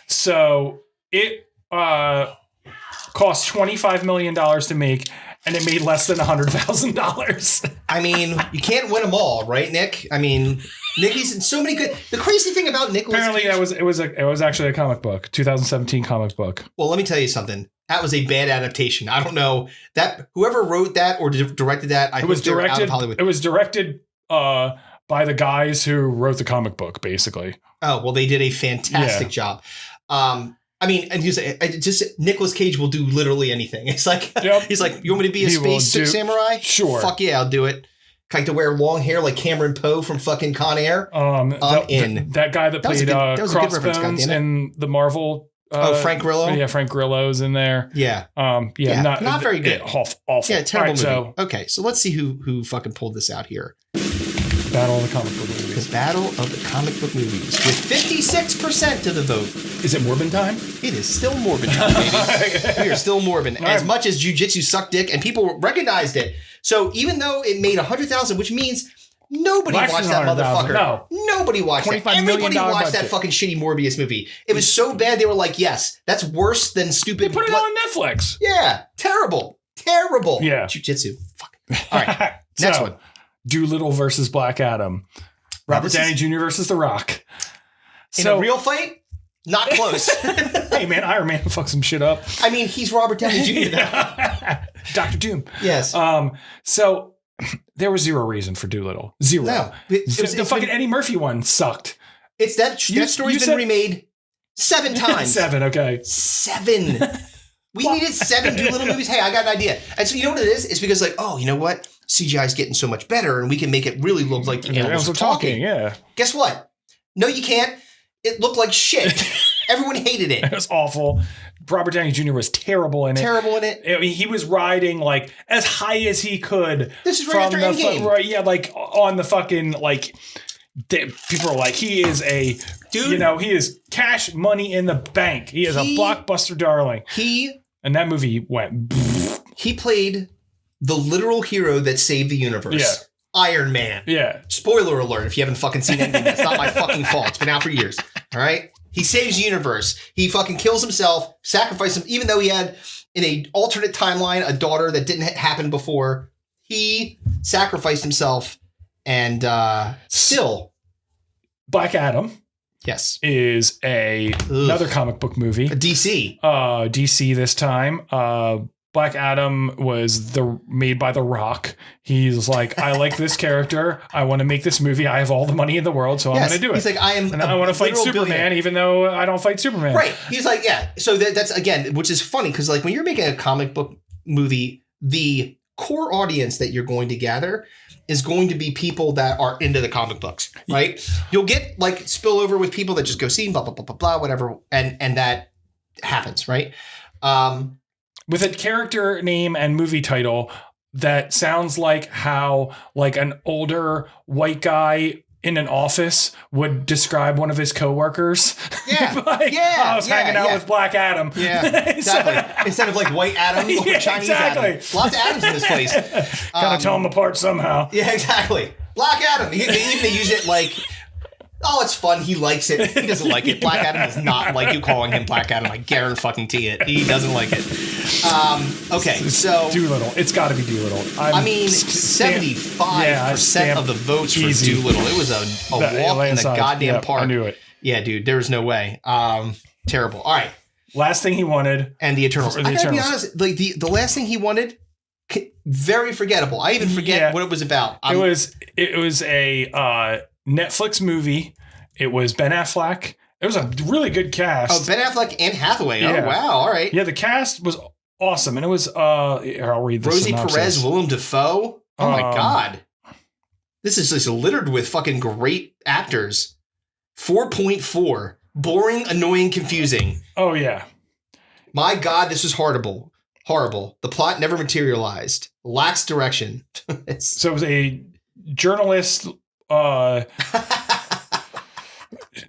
So it cost $25 million to make, and it made less than $100,000. You can't win them all, right, Nick? Nick, he's in so many good. The crazy thing about Nicolas Cage, it was actually a comic book, 2017 comic book. Well, let me tell you something. That was a bad adaptation. I don't know that whoever wrote that or directed that. It was directed out of Hollywood. It was directed by the guys who wrote the comic book, basically. Oh well, they did a fantastic job. And Nicolas Cage will do literally anything. It's like he's like, you want me to be a space samurai? Sure. Fuck yeah, I'll do it. like to wear long hair like Cameron Poe from fucking Con Air. That guy that played Crossbones in the Marvel. Frank Grillo. Yeah, Frank Grillo's in there. Yeah. Not very good. Awful. Yeah, terrible movie. Okay, so let's see who fucking pulled this out here. Battle of the Comic Book Movies. The Battle of the Comic Book Movies with 56% of the vote. Is it Morbin time? It is still Morbin time, baby. We are still Morbin. As much as Jiu-Jitsu sucked dick, and people recognized it. So even though it made 100,000, which means nobody watched that motherfucker. No. Nobody watched it. Everybody watched that fucking shitty Morbius movie. It was so bad they were like, yes, that's worse than stupid. They put it on Netflix. Yeah. Terrible. Yeah. Jiu-Jitsu. Fuck. All right. Next one. Doolittle versus Black Adam. Robert Downey Jr. versus The Rock. In a real fight? Not close. Hey, man, Iron Man fucks some shit up. I mean, he's Robert Downey Jr. Dr. Doom. Yes. So there was zero reason for Doolittle. Zero. No. The fucking Eddie Murphy one sucked. It's that story's been remade 7 times. 7, okay. 7. We needed 7 Doolittle movies. Hey, I got an idea. And so you know what it is? It's because like, oh, you know what? CGI is getting so much better and we can make it really look like the animals are talking. Yeah. Guess what? No, you can't. It looked like shit. Everyone hated it. It was awful. Robert Downey Jr. was terrible in it. I mean, he was riding like as high as he could. This is right after Endgame. Right, yeah, like on the fucking like. People are like, he is a dude. You know, he is cash money in the bank. He is a blockbuster darling. And that movie went. He played the literal hero that saved the universe. Yeah. Iron Man. Yeah. Spoiler alert if you haven't fucking seen anything. That's not my fucking fault. It's been out for years. All right? He saves the universe. He fucking kills himself, sacrifices him, even though he had, in a alternate timeline, a daughter that didn't happen before. He sacrificed himself and still. Black Adam. Yes. Is another comic book movie. A DC. DC this time. Black Adam was made by The Rock. He's like, I like this character. I want to make this movie. I have all the money in the world, so I'm going to do it. He's like, I want to fight Superman, even though I don't fight Superman. Right. He's like, yeah. So that's, again, which is funny, because like when you're making a comic book movie, the core audience that you're going to gather is going to be people that are into the comic books, right? You'll get like spillover with people that just go see blah, blah, blah, blah, blah, whatever. And that happens, right? With a character name and movie title that sounds like how like an older white guy in an office would describe one of his coworkers. Yeah. I was hanging out with Black Adam. Yeah, exactly. Instead of like White Adam or Chinese Adam. Lots of Adams in this place. Gotta tell them apart somehow. Yeah, exactly. Black Adam. They even use it like, oh, it's fun. He likes it. He doesn't like it. Black Adam does not like you calling him Black Adam. I guarantee it. He doesn't like it. Okay, so Doolittle. It's got to be Doolittle. 75% of the votes for Doolittle. It was a walk in the goddamn park. I knew it. Yeah, dude. There was no way. Terrible. All right. Last thing he wanted, and the Eternals. I gotta be honest. Like the last thing he wanted, very forgettable. I even forget what it was about. It was a Netflix movie. It was Ben Affleck. It was a really good cast. Oh, Ben Affleck and Hathaway. Yeah. Oh, wow. All right. Yeah, the cast was awesome. And it was, I'll read the Rosie synopsis. Perez, Willem Dafoe. Oh, my God. This is just littered with fucking great actors. 4.4. Boring, annoying, confusing. Oh, yeah. My God, this was horrible. Horrible. The plot never materialized. Lacks direction. So it was a journalist... it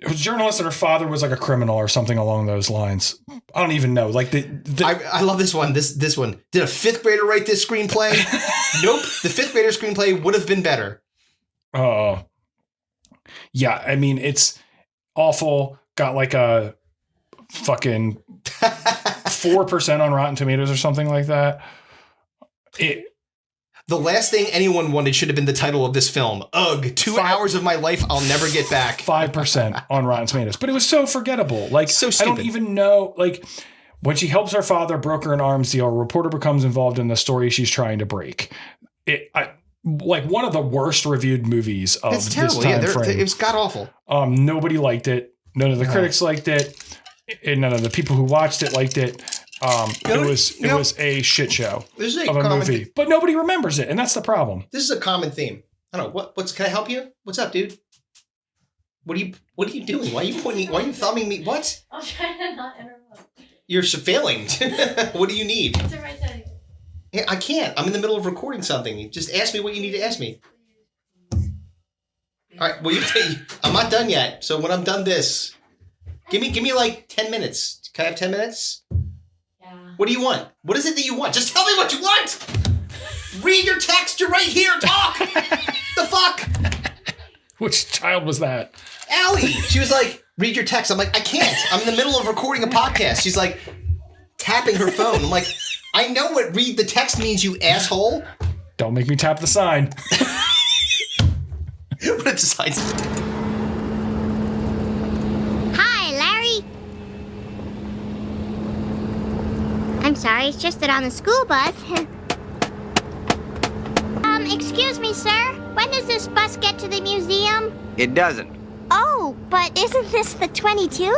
was a journalist and her father was like a criminal or something along those lines. I don't even know. Like I love this one. This one. Did a 5th grader write this screenplay? Nope. The 5th grader screenplay would have been better. Yeah. I mean, it's awful. Got like a fucking 4% on Rotten Tomatoes or something like that. The last thing anyone wanted should have been the title of this film. Ugh, 2 hours of my life I'll never get back. 5% on Rotten Tomatoes. But it was so forgettable. Like, so stupid. I don't even know. Like, when she helps her father broker an arms deal, a reporter becomes involved in the story she's trying to break. Like one of the worst reviewed movies of this time frame. It was god-awful. Nobody liked it. None of the critics liked it. And none of the people who watched it liked it. It was a shit show of a movie, but nobody remembers it, and that's the problem. This is a common theme. I don't know. What's can I help you? What's up, dude? What are you doing? Why are you pointing? Why are you thumbing me? What? I'm trying to not interrupt. You're failing. What do you need? It's the right time. Yeah, I can't. I'm in the middle of recording something. Just ask me what you need to ask me. All right. Well, I'm not done yet. So when I'm done this, give me like 10 minutes. Can I have 10 minutes? Yeah. What do you want? What is it that you want? Just tell me what you want. Read your text. You're right here. Talk. The fuck? Which child was that? Allie. She was like, read your text. I'm like, I can't. I'm in the middle of recording a podcast. She's like tapping her phone. I'm like, I know what read the text means, you asshole. Don't make me tap the sign. What a sign. Hi, Larry. I'm sorry, it's just that on the school bus. Excuse me, sir. When does this bus get to the museum? It doesn't. Oh, but isn't this the 22?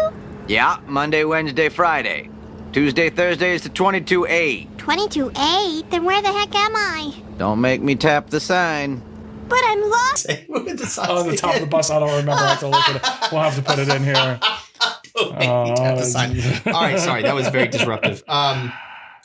Yeah, Monday, Wednesday, Friday. Tuesday, Thursday is the 22A. 22A? Then where the heck am I? Don't make me tap the sign. But I'm lost. What did the sign On the top of the bus, I don't remember. I have to look at it. We'll have to put it in here. Don't make me tap the sign. All right, sorry, that was very disruptive.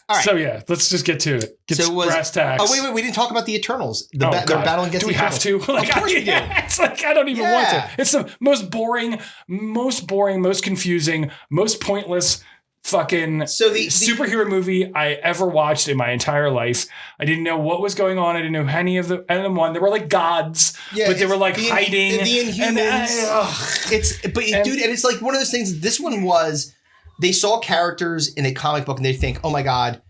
All right. So yeah, let's just get to it. Get brass tacks. Oh wait, we didn't talk about the Eternals. They're battling against the Eternals. Do we have to? Like, of course we do. It's like I don't even want to. It's the most boring, most confusing, most pointless fucking superhero movie I ever watched in my entire life. I didn't know what was going on. I didn't know any of them. They were like gods, but they were like hiding. The Inhumans. Dude, and it's like one of those things. This one was. They saw characters in a comic book and they think, oh my God,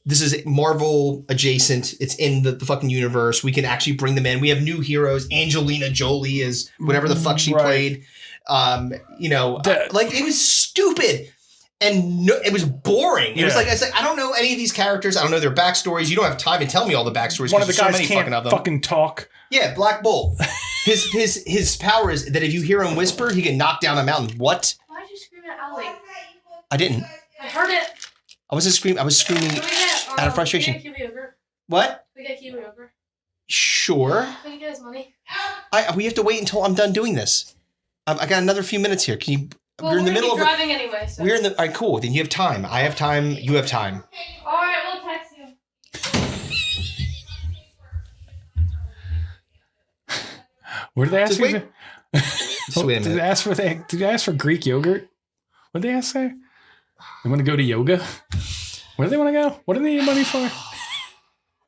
this is Marvel adjacent. It's in the fucking universe. We can actually bring them in. We have new heroes. Angelina Jolie is whatever the fuck she played. Like it was stupid. And it was boring. It was like, I don't know any of these characters. I don't know their backstories. You don't have time to tell me all the backstories. One of the guys can't fucking talk. Yeah, Black Bolt. His power is that if you hear him whisper, he can knock down a mountain. What? Why did you scream at Allie? I didn't. I heard it. I wasn't screaming. I was screaming out of frustration. Can we get Kiwi over? What? Can we get Kiwi over? Sure. Can we get his money? We have to wait until I'm done doing this. I got another few minutes here. Can you? Well, we're in the middle of driving anyway. So. We're in the. All right, cool. Then you have time. I have time. You have time. All right, we'll text you. What did they ask you? Just wait a minute. Did they ask for Greek yogurt? What did they ask say? They want to go to yoga? Where do they want to go? What do they need money for?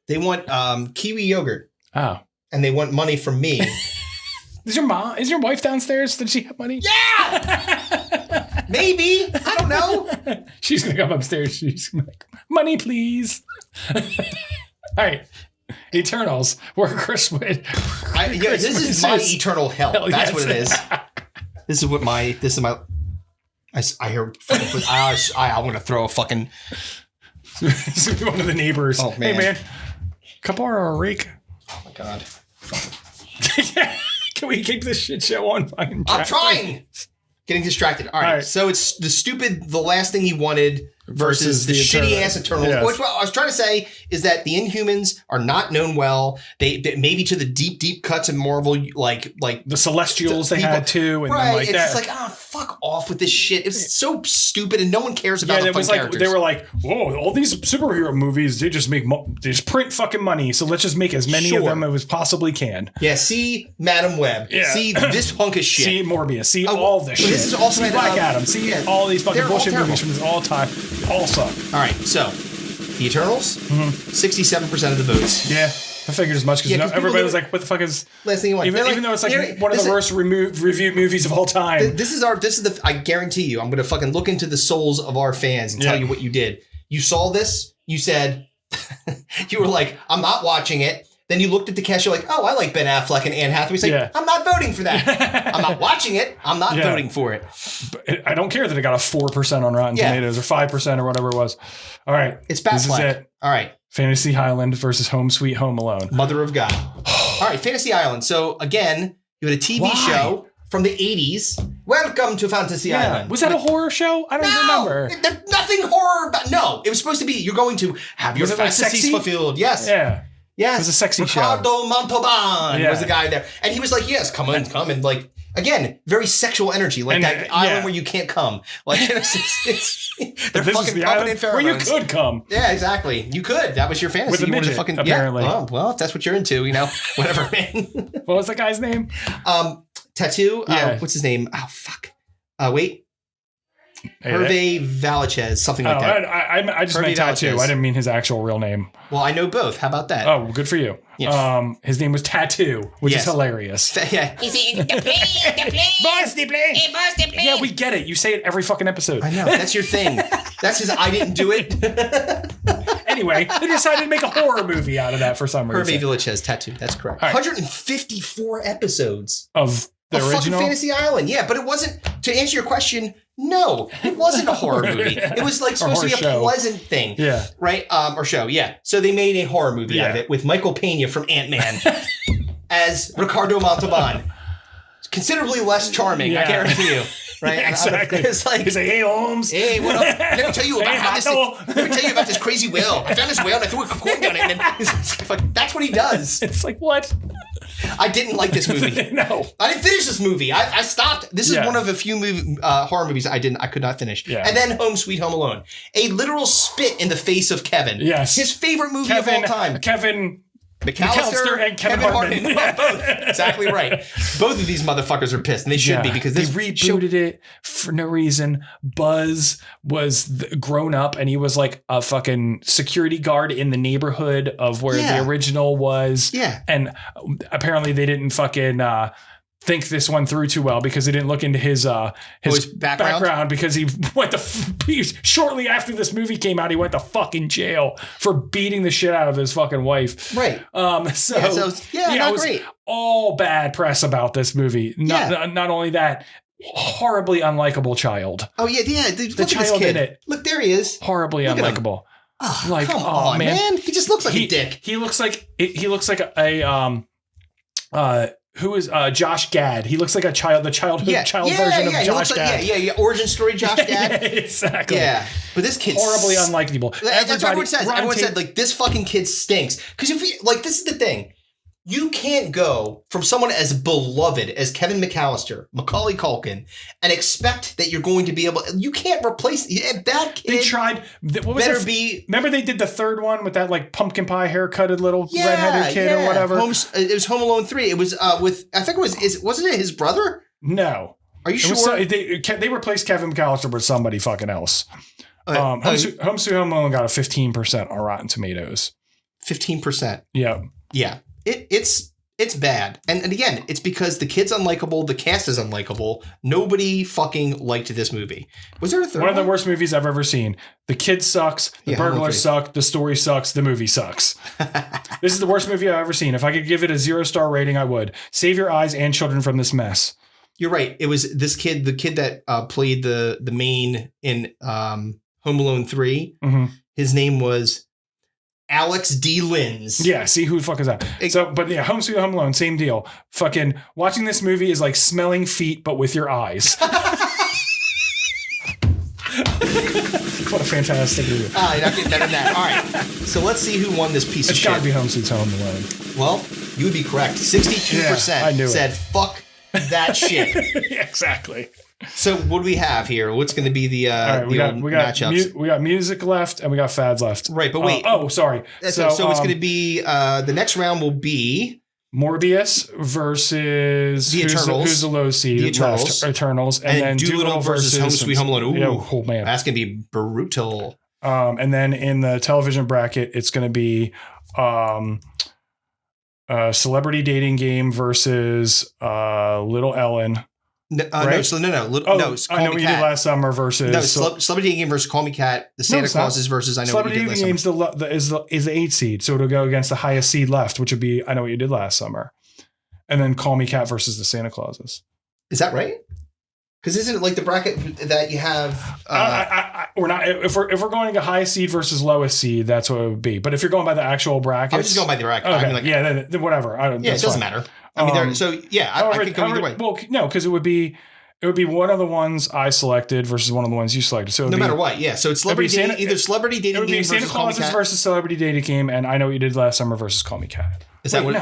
They want kiwi yogurt. Oh. And they want money from me. Is your wife downstairs? Did she have money? Yeah! Maybe. I don't know. She's going to come upstairs. She's going to be like, money, please. All right. Eternals. Where Chris would. This is my eternal hell. That's what it is. This is my. I hear. I want to throw a fucking. One of the neighbors. Oh man! Hey man, come borrow a rake. Oh my god! Can we keep this shit show on? I'm trying. Getting distracted. All right. So it's the last thing he wanted versus the shitty ass Eternals. Yes. Which what I was trying to say is that the Inhumans are not known well. They maybe to the deep cuts in Marvel, like the Celestials they had too, and right. Like it's that. just like fuck off with this shit. It's so stupid, and no one cares about. It was like they were like, whoa, all these superhero movies they just print fucking money, so let's just make as many of them as we possibly can. Yeah, see Madam Web. Yeah. See this hunk of shit. See Morbius. See all this shit. This is also see Black Adam. See all these fucking bullshit movies from this all time. All suck. All right, so the Eternals, 67% of the votes. Yeah, I figured as much because everybody was like, "What the fuck is?" Last thing you want, even though it's like one of the worst reviewed movies of all time. This is the. I guarantee you, I'm going to fucking look into the souls of our fans and tell you what you did. You saw this. You said, you were like, "I'm not watching it." Then you looked at the cast. You're like, "Oh, I like Ben Affleck and Anne Hathaway." Like, I'm not voting for that. I'm not watching it. I'm not voting for it. But I don't care that it got a 4% on Rotten Tomatoes or 5% or whatever it was. All right, it's Batfleck. This is it. All right, Fantasy Island versus Home Sweet Home Alone. Mother of God. All right, Fantasy Island. So again, you had a TV show from the 80s. Welcome to Fantasy Island. Was that a horror show? I don't even remember. Nothing horror. No, it was supposed to be. You're going to have your fantasies fulfilled. Yes. Yeah. Yes. It was a sexy Ricardo Montalban Yeah. was the guy there. And he was like, yes, come on, come. And like, again, very sexual energy. Like And, that island where you can't come. Like, it's they're This is fucking the pumping island in where you pheromones. could come. Yeah, exactly. You could. That was your fantasy. With a You wanted to midget, fucking, apparently. Yeah. Oh, well, if that's what you're into, you know, whatever, man. What was the guy's name? Tattoo. Yeah. What's his name? Oh, fuck. Wait. Hey, Hervé Valachez, something like that. I just Hervé meant Tattoo. Valachez. I didn't mean his actual real name. Well, I know both. How about that? Oh, good for you. Yeah. His name was Tattoo, which Yes. is hilarious. Yeah. Boss de play. Yeah, we get it. You say it every fucking episode. I know. That's your thing. That's his I didn't do it. Anyway, they decided to make a horror movie out of that for some reason. Hervé Valachez, Tattoo. That's correct. All right. 154 episodes. Of the Of fucking original? Fantasy Island. Yeah, but it wasn't, to answer your question, no, it wasn't a horror movie. It was like supposed to be a horror show. pleasant thing. Yeah. Right? Or show, yeah. So they made a horror movie out of Yeah. it with Michael Pena from Ant-Man as Ricardo Montalban. Considerably less charming, I Yeah. guarantee you. Right? Exactly. It's like, He's like, hey, Holmes. hey, what up? Let me tell you about Hey, how this Otto. let me tell you about this crazy whale. I found this whale and I threw a coin on it, and then it's like, that's what he does. It's like, what? I didn't like this movie. No. I didn't finish this movie. I stopped. This is Yeah. one of a few horror movies I could not finish. Yeah. And then Home Sweet Home Alone. A literal spit in the face of Kevin. Yes. His favorite movie of all time. Kevin McAllister and Kevin Hartman. Both. Exactly right. Both of these motherfuckers are pissed, and they should be, because they this rebooted it for no reason. Buzz was grown up, and he was like a fucking security guard in the neighborhood of where Yeah. the original was. Yeah. And apparently they didn't fucking think this one through too well, because they didn't look into his background, because he went shortly after this movie came out, he went to fucking jail for beating the shit out of his fucking wife. Right. Not great. All bad press about this movie. Not only that, horribly unlikable child. Oh yeah, yeah. Dude, look at this child kid. in it. Look, there he is. Horribly Look at him. unlikable. Oh, Like, come oh, on, man. He just looks like a dick. He looks like who is Josh Gad? He looks like the childhood version of Josh Gad. Yeah. Origin story, Josh Gad. Exactly. Yeah, but this kid's Horribly unlikable. That's what everyone says. Everyone said, like, this fucking kid stinks. Because if you, like, this is the thing. You can't go from someone as beloved as Kevin McAllister, Macaulay Culkin, and expect that you're going to be able. You can't replace that kid. They tried. What was better it? be. Remember they did the third one with that like pumpkin pie haircutted little redheaded kid or whatever. It was Home Alone 3. It was with. I think it was. Wasn't it his brother? No. Are you sure? They replaced Kevin McAllister with somebody fucking else. Home Sweet Home Alone got a 15% on Rotten Tomatoes. 15%. Yeah. Yeah. It's bad. And again, it's because the kid's unlikable, the cast is unlikable. Nobody fucking liked this movie. Was there a third one? Of the worst movies I've ever seen. The kid sucks, the burglars suck, the story sucks, the movie sucks. This is the worst movie I've ever seen. If I could give it a 0-star rating, I would. Save your eyes and children from this mess. You're right. It was this kid, the kid that played the main in Home Alone 3. Mm-hmm. His name was Alex D. Linz. Yeah, see who the fuck is that? But yeah, Home Sweet Home Alone, same deal. Fucking watching this movie is like smelling feet, but with your eyes. What a fantastic movie. You're not getting better than that. All right. So let's see who won this piece of shit. It's gotta be Home Sweet Home Alone. Well, you would be correct. 62% said fuck that shit. Yeah, exactly. So what do we have here? What's going to be the matchups? We got music left and we got fads left. Right, but wait. Sorry. So it's going to be the next round will be Morbius versus the Eternals. Who's the low seed? The Eternals. Eternals. And then Doolittle versus Home Sweet Home Alone. Ooh, yeah, oh man, that's going to be brutal. And then in the television bracket, it's going to be Celebrity Dating Game versus Little Ellen. No. No. I know what you did last summer versus Celebrity Dating Game versus Call Me Cat. The Santa Clauses versus I Know What You Did Last Summer. Celebrity Dating Game is the 8th seed, so it'll go against the highest seed left, which would be I Know What You Did Last Summer, and then Call Me Cat versus the Santa Clauses. Is that right? Because isn't it like the bracket that you have? We're not. If we're going to highest seed versus lowest seed, that's what it would be. But if you're going by the actual bracket, I'm just going by the bracket. Okay. I mean, then whatever. It doesn't matter. I mean, I can go either way. Well, no, because it would be It would be one of the ones I selected versus one of the ones you selected. So no matter what, yeah. So it's celebrity dating, either celebrity dating it would game be Santa versus Call Me Claus Cat. versus celebrity dating game, and I Know What You Did Last Summer versus Call Me Cat. Is that what?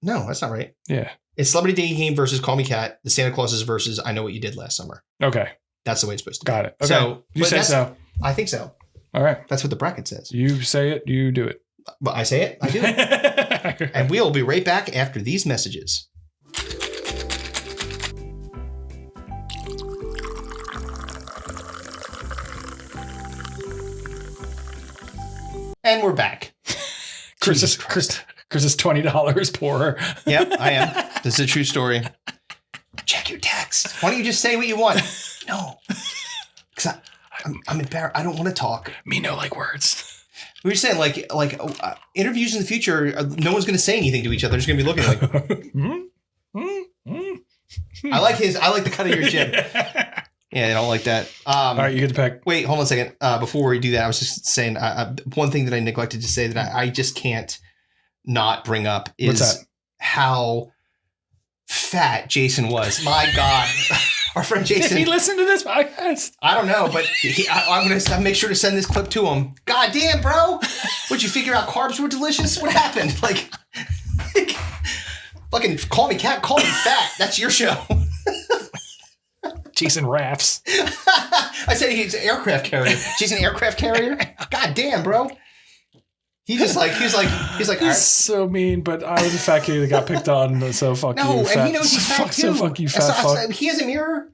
No, that's not right. Yeah, it's celebrity dating game versus Call Me Cat. The Santa Clauses versus I Know What You Did Last Summer. Okay, that's the way it's supposed to be. Got it. Okay. So you say so. I think so. All right, that's what the bracket says. You say it, you do it. But I say it, I do it. And we'll be right back after these messages. And we're back. Chris is $20 poorer. Yep, I am. This is a true story. Check your text. Why don't you just say what you want? No. Because I'm embarrassed. I don't want to talk. Me no like words. We were saying like interviews in the future, no one's going to say anything to each other. They're just going to be looking like, I like the cut of your jib. Yeah, I don't like that. All right, you get to pick. Wait, hold on a second. Before we do that, I was just saying one thing that I neglected to say that I just can't not bring up is how fat Jason was. My God. Our friend Jason. Did he listen to this podcast? I don't know, but I'm going to make sure to send this clip to him. God damn, bro. Would you figure out carbs were delicious? What happened? Like fucking call me cat, call me fat. That's your show. Jason Raffs. I said he's an aircraft carrier. Jason aircraft carrier? God damn, bro. He's like, He's so mean, but I was a fat kid that got picked on, so fuck you. No, and fat, he knows he's fat too. So fuck you, fat fuck. He has a mirror.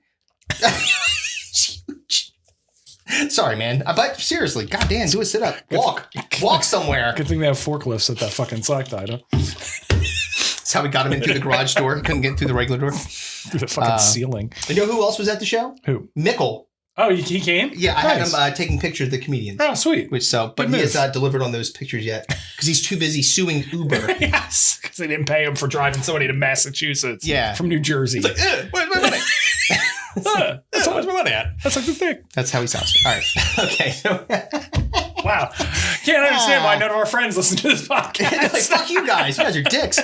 Sorry, man. But seriously, goddamn, do a sit up. Walk somewhere. Good thing they have forklifts at that fucking slack dive, huh? That's how we got him in through the garage door. Couldn't get through the regular door. Through the fucking ceiling. You know who else was at the show? Who? Mickle. Oh, he came? Yeah, I had him taking pictures of the comedians. Oh, sweet. But he has not delivered on those pictures yet because he's too busy suing Uber. Yes, because they didn't pay him for driving somebody to Massachusetts. Yeah. From New Jersey. It's like, where's my money? Where's my money at? That's a good thing. That's how he sounds. All right. Okay. So. Wow. Can't understand why none of our friends listen to this podcast. Like, fuck you guys. You guys are dicks.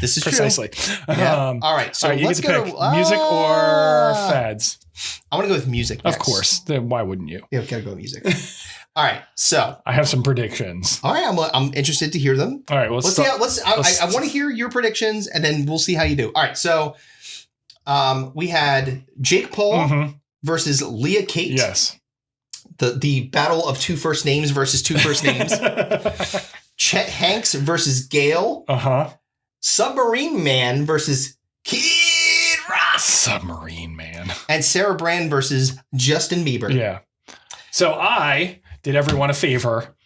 This is precisely true. Yeah. All right. So you let's get to go pick to music or fads. I want to go with music next. Of course. Then why wouldn't you? Yeah, gotta go with music. All right. So I have some predictions. All right. I'm interested to hear them. All right. Let's see how, I want to hear your predictions, and then we'll see how you do. All right. So we had Jake Paul versus Leah Kate. Yes. The battle of two first names versus two first names. Chet Hanks versus Gail. Submarine Man versus Kid Rock. Submarine Man. And Sarah Brand versus Justin Bieber. Yeah. So I did everyone a favor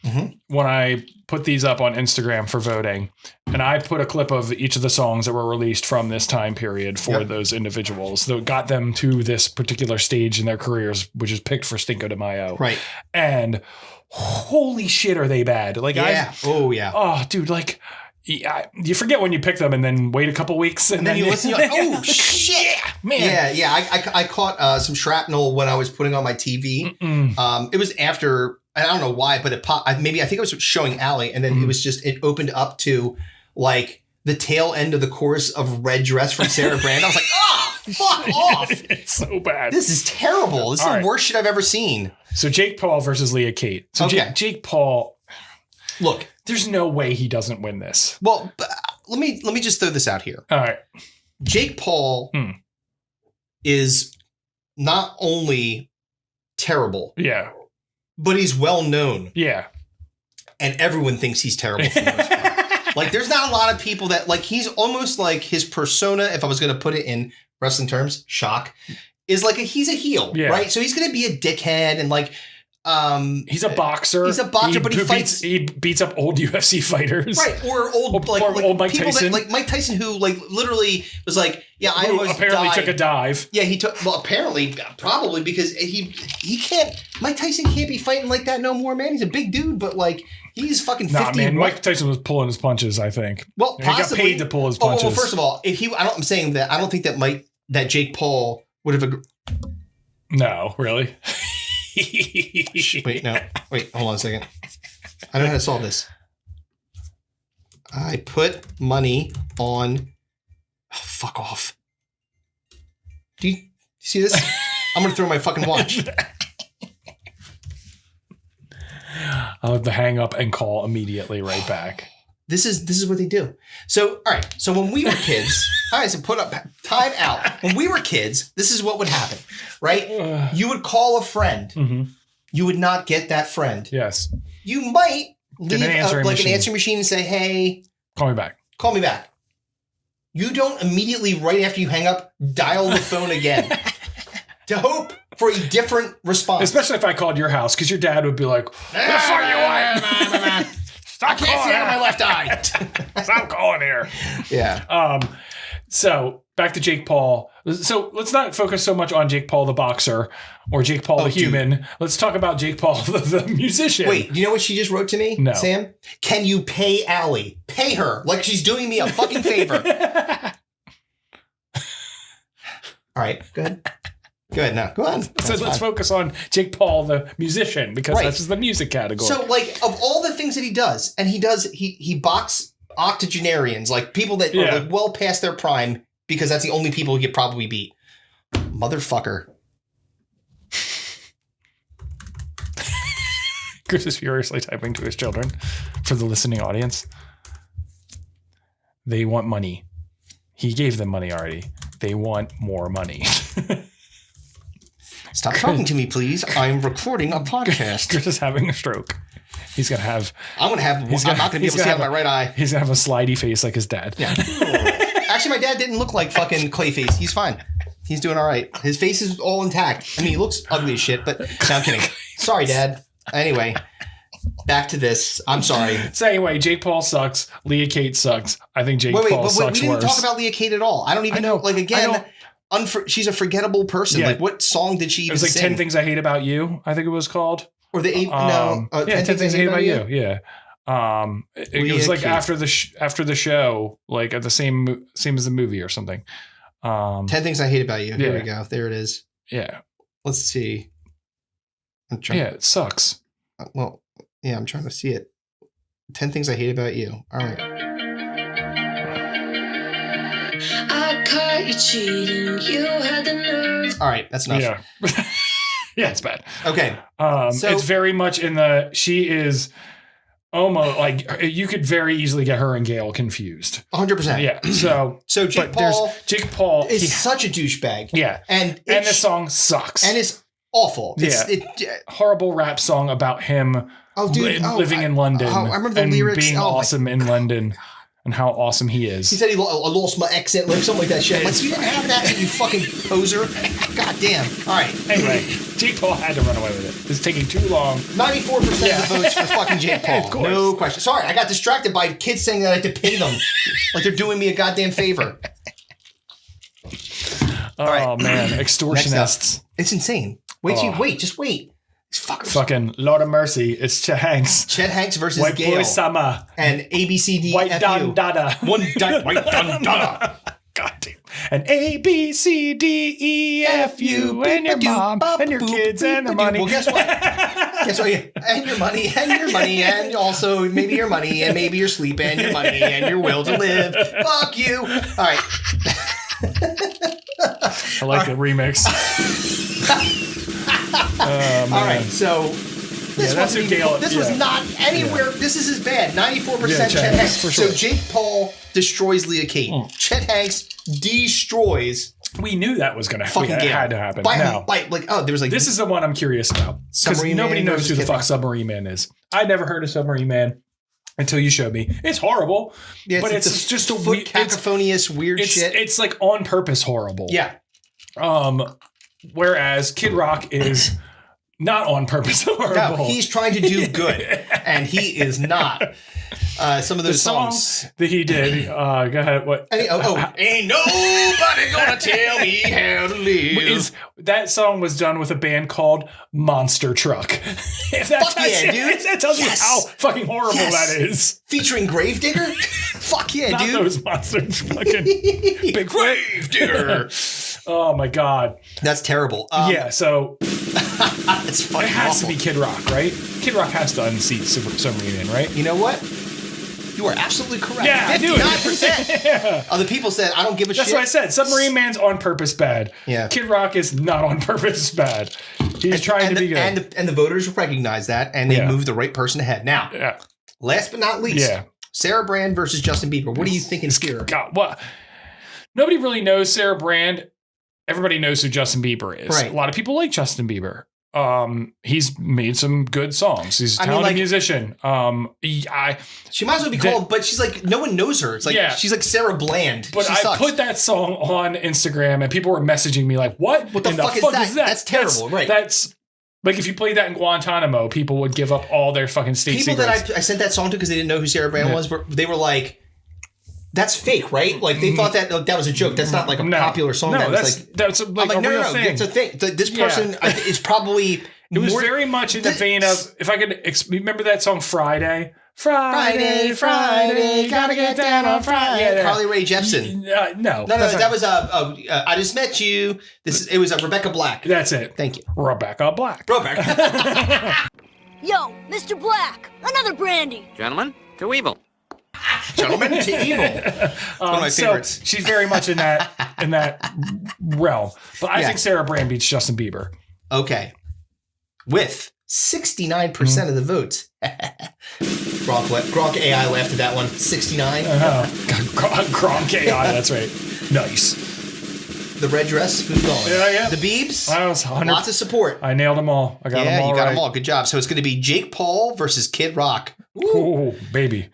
when I put these up on Instagram for voting. And I put a clip of each of the songs that were released from this time period for those individuals that got them to this particular stage in their careers, which is picked for Stinko de Mayo. Right. And holy shit, are they bad? Like, oh, dude, like, yeah, you forget when you pick them and then wait a couple weeks and then you listen. You're like, oh shit, man! Yeah. I caught some shrapnel when I was putting on my TV. It was after, I don't know why, but it popped. I think I was showing Allie, and then it opened up to like the tail end of the chorus of "Red Dress" from Sarah Brand. I was like, oh, fuck off! It's so bad. This is terrible. This is the worst shit I've ever seen. So Jake Paul versus Leah Kate. So Jake Paul. Look, there's no way he doesn't win this. Well, let me just throw this out here. All right. Jake Paul is not only terrible, but he's well known. Yeah. And everyone thinks he's terrible for the most part. Like, there's not a lot of people that, like, he's almost like his persona, if I was going to put it in wrestling terms, is like he's a heel, right? So he's going to be a dickhead and like, he's a boxer. But he fights. He beats up old UFC fighters, right? Or old Mike Tyson, like Mike Tyson, who like literally was like, I almost apparently took a dive. Yeah, he took. Well, probably because he can't. Mike Tyson can't be fighting like that no more, man. He's a big dude, but like he's fucking 50. Nah, man, Mike Tyson was pulling his punches. I think. Well, possibly. He got paid to pull his punches. Well, first of all, I'm saying that I don't think that Jake Paul would have. No, really. Wait, hold on a second. I know how to solve this. I put money on. Oh, fuck off. See this? I'm going to throw my fucking watch. I'll have to hang up and call immediately right back. This is what they do. So, all right. So when we were kids, all right, so put up time out. When we were kids, this is what would happen, right? You would call a friend. Mm-hmm. You would not get that friend. Yes. You might leave an answering an answering machine and say, hey, call me back. Call me back. You don't immediately, right after you hang up, dial the phone again to hope for a different response. Especially if I called your house, because your dad would be like, "The fuck you want? I can't see out of my left eye. Stop calling here." Yeah. So back to Jake Paul. So let's not focus so much on Jake Paul the boxer or Jake Paul the human. Dude. Let's talk about Jake Paul the musician. Wait, do you know what she just wrote to me? No. Sam? Can you pay Allie? Pay her like she's doing me a fucking favor. All right, go ahead. Go ahead now. Go on. So let's focus on Jake Paul the musician, because that's the music category. So like of all the things that he does, and he box octogenarians, like people that are like well past their prime, because that's the only people he could probably beat. Motherfucker. Chris is furiously typing to his children for the listening audience. They want money. He gave them money already. They want more money. Stop talking to me, please. I'm recording a podcast. Chris is having a stroke. He's going to have... I'm not going to be able to see out my right eye. He's going to have a slidey face like his dad. Yeah. Actually, my dad didn't look like fucking Clayface. He's fine. He's doing all right. His face is all intact. I mean, he looks ugly as shit, but no, I'm kidding. Sorry, Dad. Anyway, back to this. I'm sorry. So anyway, Jake Paul sucks. Leah Kate sucks. I think Jake Paul sucks we didn't worse. talk about Leah Kate at all. I don't even know. Like, again... she's a forgettable person. Yeah. Like, what song did she even sing? It was like 10 Things I Hate About You, I think it was called. Or the 10 Things I Hate About You. Yeah. It was like after the show, like at the same as the movie or something. 10 Things I Hate About You. Here we go. There it is. Yeah. Let's see. It sucks. Well, yeah, I'm trying to see it. 10 Things I Hate About You. All right. I caught you cheating. You had the nerve. All right, that's enough. Yeah. Yeah, it's bad. Okay. So it's very much she is almost like you could very easily get her and Gail confused. 100%. Yeah. So Jake Paul is such a douchebag. Yeah. And the song sucks. And it's awful. Horrible rap song about him living in London. I remember the lyrics. Being awesome in London. And how awesome he is. He said I lost my accent, like something like that shit. Like, you didn't have an accent, you fucking poser. God damn. All right. Anyway, Jake Paul had to run away with it. It's taking too long. 94% of the votes for fucking Jake Paul. Of course. No question. Sorry, I got distracted by kids saying that I have to pay them. Like they're doing me a goddamn favor. Oh, man. Extortionists. It's insane. Just wait. Fucking Lord of Mercy. It's Chet Hanks. Chet Hanks versus White Gail. Boy Summer. And ABCD. White Don Dada. White Don Dada. God damn. And ABCDEFU and your mom and your kids and the money. Well, guess what? And your money and also maybe your money and maybe your sleep and your money and your will to live. Fuck you. All right. I like the remix. All right, so this was not anywhere. Yeah. This is as bad. 94% Chet Hanks. For sure. So Jake Paul destroys Leah Kate. Chet Hanks destroys. We knew that was going to happen. It had to happen. This is the one I'm curious about, because nobody knows who the fuck Submarine Man is. I never heard of Submarine Man until you showed me. It's horrible, but it's just a weird, cacophonious weird shit. It's like on purpose horrible. Yeah. Whereas Kid Rock is not on purpose horrible. No, he's trying to do good, and he is not. Some of those songs that he did. Go ahead. What? Ain't nobody gonna tell me how to live. That song was done with a band called Monster Truck. If that dude. That tells you how fucking horrible that is. Featuring Gravedigger? Fuck yeah, not dude. Not those monsters. Fucking big Gravedigger. Oh my God. That's terrible. So it's fucking it has awful. to be Kid Rock, right? Kid Rock has to unseat Submarine Man, right? You know what? You are absolutely correct. Yeah, I knew it. 59%. Yeah. Other people said, I don't give a shit. That's what I said. Submarine Man's on purpose bad. Yeah. Kid Rock is not on purpose bad. He's trying to be good. And the voters recognize that, and they moved the right person ahead. Now, last but not least, Sarah Brand versus Justin Bieber. What are you thinking here? God, what? Nobody really knows Sarah Brand. Everybody knows who Justin Bieber is. Right. A lot of people like Justin Bieber. He's made some good songs. He's a talented musician. She might as well be called, but she's like, no one knows her. It's like, she's like Sarah Bland. But I put that song on Instagram and people were messaging me like, what the fuck is that? That's terrible, right? That's like, if you played that in Guantanamo, people would give up all their fucking state secrets. That I sent that song to because they didn't know who Sarah Brand was, they were like, that's fake, right? Like they thought that was a joke. That's not like a popular song. No, that's like a real thing. It's a thing. This person is probably. It was very much in the vein of, if I could remember that song Friday, gotta get down on Friday. Yeah, Carly Rae Jepsen. No, that was I Just Met You. It was Rebecca Black. That's it. Thank you, Rebecca Black. Yo, Mr. Black, another brandy. Gentlemen, to evil. Gentlemen to evil. One of my favorites. So she's very much in that realm. But I think Sarah Brand beats Justin Bieber. Okay. With 69% of the votes. Gronk AI laughed at that one. 69. Gronk AI, that's right. Nice. The red dress, who's going? Yeah. The Biebs, lots of support. I nailed them all. I got them all. You got right. them all. Good job. So it's going to be Jake Paul versus Kid Rock. Ooh, baby.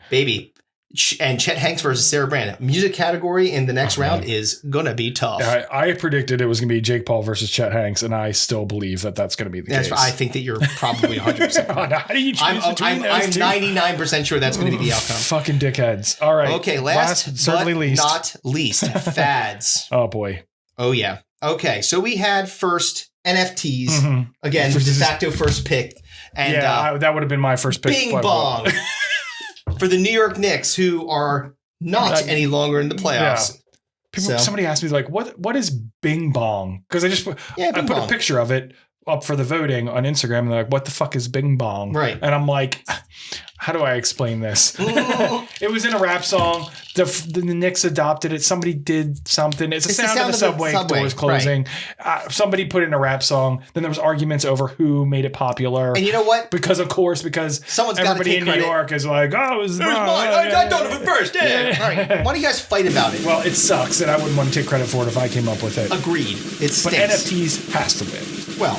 And Chet Hanks versus Sarah Brand. Music category in the next round is going to be tough. I predicted it was going to be Jake Paul versus Chet Hanks, and I still believe that that's going to be the case. I think that you're probably 100%. How do you choose between those I'm two? 99% sure that's going to be the outcome. Fucking dickheads. All right. Okay, last certainly least. Not least, fads. Oh, boy. Oh, yeah. Okay, so we had first NFTs. Again, de facto first pick. And that would have been my first pick. Bing bong. For the New York Knicks, who are not any longer in the playoffs. Yeah. Somebody asked me, like, what is Bing Bong? Because I put a picture of it up for the voting on Instagram, and they're like, what the fuck is Bing Bong? Right. And I'm like, how do I explain this? It was in a rap song. The Knicks adopted it. Somebody did something. It's the sound of the subway doors closing. Right. Somebody put it in a rap song. Then there was arguments over who made it popular. And you know what? Because everybody in New York is like, oh, it was mine. I thought of it first. Yeah. All right. Why don't you guys fight about it? Well, it sucks, and I wouldn't want to take credit for it if I came up with it. Agreed. It stinks. But NFTs has to win. Well,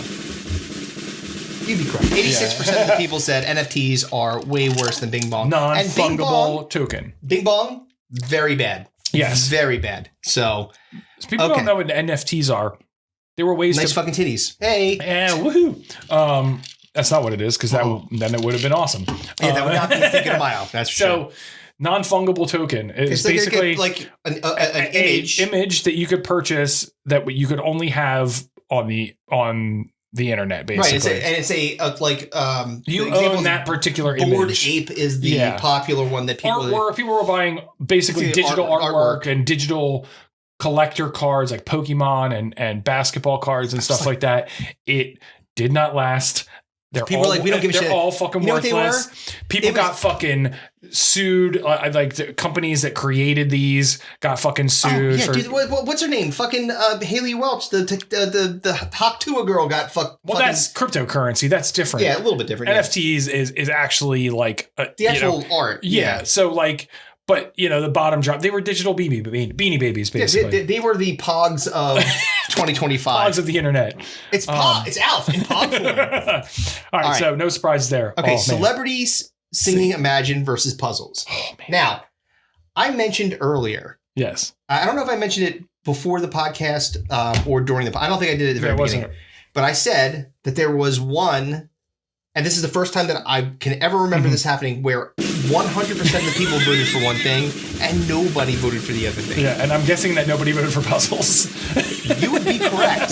you'd be correct. 86% of the people said NFTs are way worse than Bing Bong. Non-fungible token. Bing Bong, very bad. Yes. Very bad. So people don't know what NFTs are. There were ways nice fucking titties. Hey. Yeah, woohoo. That's not what it is, because then it would have been awesome. Yeah, that would not be Stinko de Mayo. That's for sure. Non-fungible token is basically like an image that you could purchase that you could only have on the internet, basically. Right, you own that particular image. Bored Ape is the popular one that people were buying basically digital artwork and digital collector cards like Pokemon and basketball cards and stuff like that. It did not last. People we don't give a shit. They're all fucking worthless. People got fucking sued. Like the companies that created these got fucking sued. Dude, what's her name? Fucking Haley Welch, the Hawktua girl got fucked. Well, that's cryptocurrency. That's different. Yeah, a little bit different. NFTs is actually like the actual art. Yeah. So like. But, the bottom drop, they were digital beanie babies, basically. They were the Pogs of 2025. Pogs of the internet. It's Alf in Pog form. All right, so no surprise there. Okay, celebrities singing Imagine versus puzzles. Oh, man. Now, I mentioned earlier. Yes. I don't know if I mentioned it before the podcast or during the I don't think I did it at the very beginning. But I said that there was one, and this is the first time that I can ever remember this happening, where 100% of the people voted for one thing and nobody voted for the other thing. Yeah, and I'm guessing that nobody voted for puzzles. You would be correct.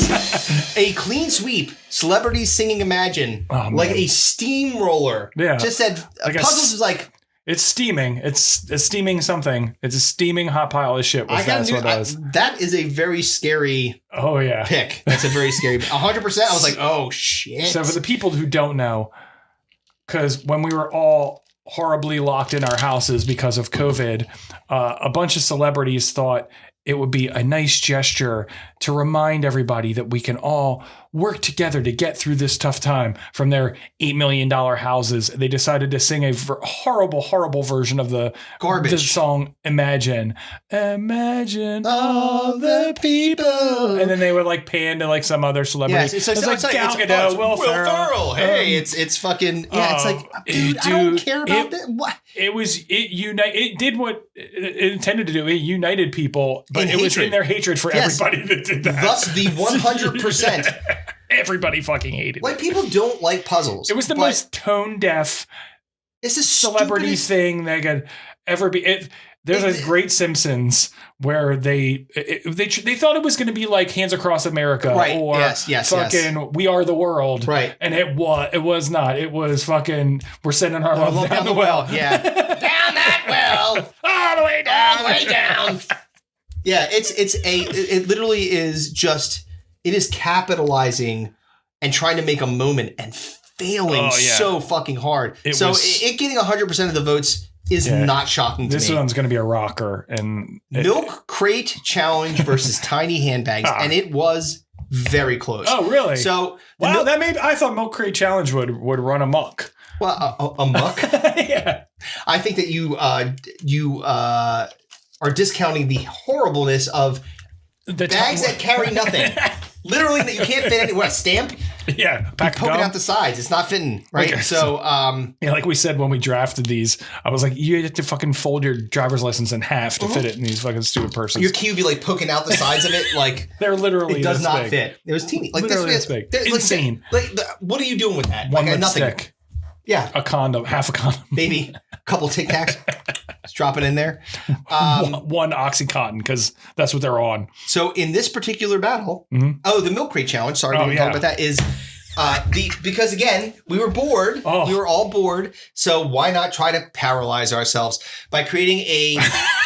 A clean sweep, celebrities singing Imagine, like a steamroller. Yeah. Just said, puzzles is like... It's steaming. It's steaming something. It's a steaming hot pile of shit. That is a very scary pick. That's a very scary... 100%, I was like, oh, shit. So for the people who don't know, because when we were all horribly locked in our houses because of COVID, a bunch of celebrities thought it would be a nice gesture to remind everybody that we can all work together to get through this tough time. From their $8 million houses, they decided to sing a horrible, horrible version of the song Imagine. Imagine all the people. And then they would like pan to like some other celebrity. Yes, it's like Gal Gadot, Will Ferrell. Hey, it's fucking, it's like, dude, I don't care about that. What? It did what it intended to do. It united people, but it was in their hatred for everybody that did that. Thus the 100%. Everybody fucking hated it. Like, people don't like puzzles. It was the most tone deaf celebrity thing that could ever be. There's a great Simpsons where they thought it was going to be like Hands Across America, right? Or fucking We Are the World, right? And it was not. It was fucking We're Sending Our Love Down the Well. Yeah, down that well, all the way down, all the way down. Yeah, it literally is just, it is capitalizing and trying to make a moment and failing so fucking hard. It getting 100% of the votes is not shocking to me. This one's going to be a rocker. And Milk Crate Challenge versus Tiny Handbags, and it was very close. Oh, really? So wow, I thought Milk Crate Challenge would run amok. Well, amok. Yeah, I think that you are discounting the horribleness of the bags that carry nothing. Literally, that you can't fit anywhere. A stamp? Yeah, poking out the sides. It's not fitting, right? Okay, so, like we said when we drafted these, I was like, you have to fucking fold your driver's license in half to fit it in these fucking stupid persons. Your key would be like poking out the sides of it, like they're literally it does not fit. It was teeny, like literally this big. Insane. What are you doing with that? One like nothing. Stick. Yeah, a condom, half a condom, maybe a couple Tic Tacs. Just drop it in there. One OxyContin, because that's what they're on. So in this particular battle, the Milk Crate Challenge. Sorry, we didn't talk about that. Is because again we were bored. We were all bored. So why not try to paralyze ourselves by creating a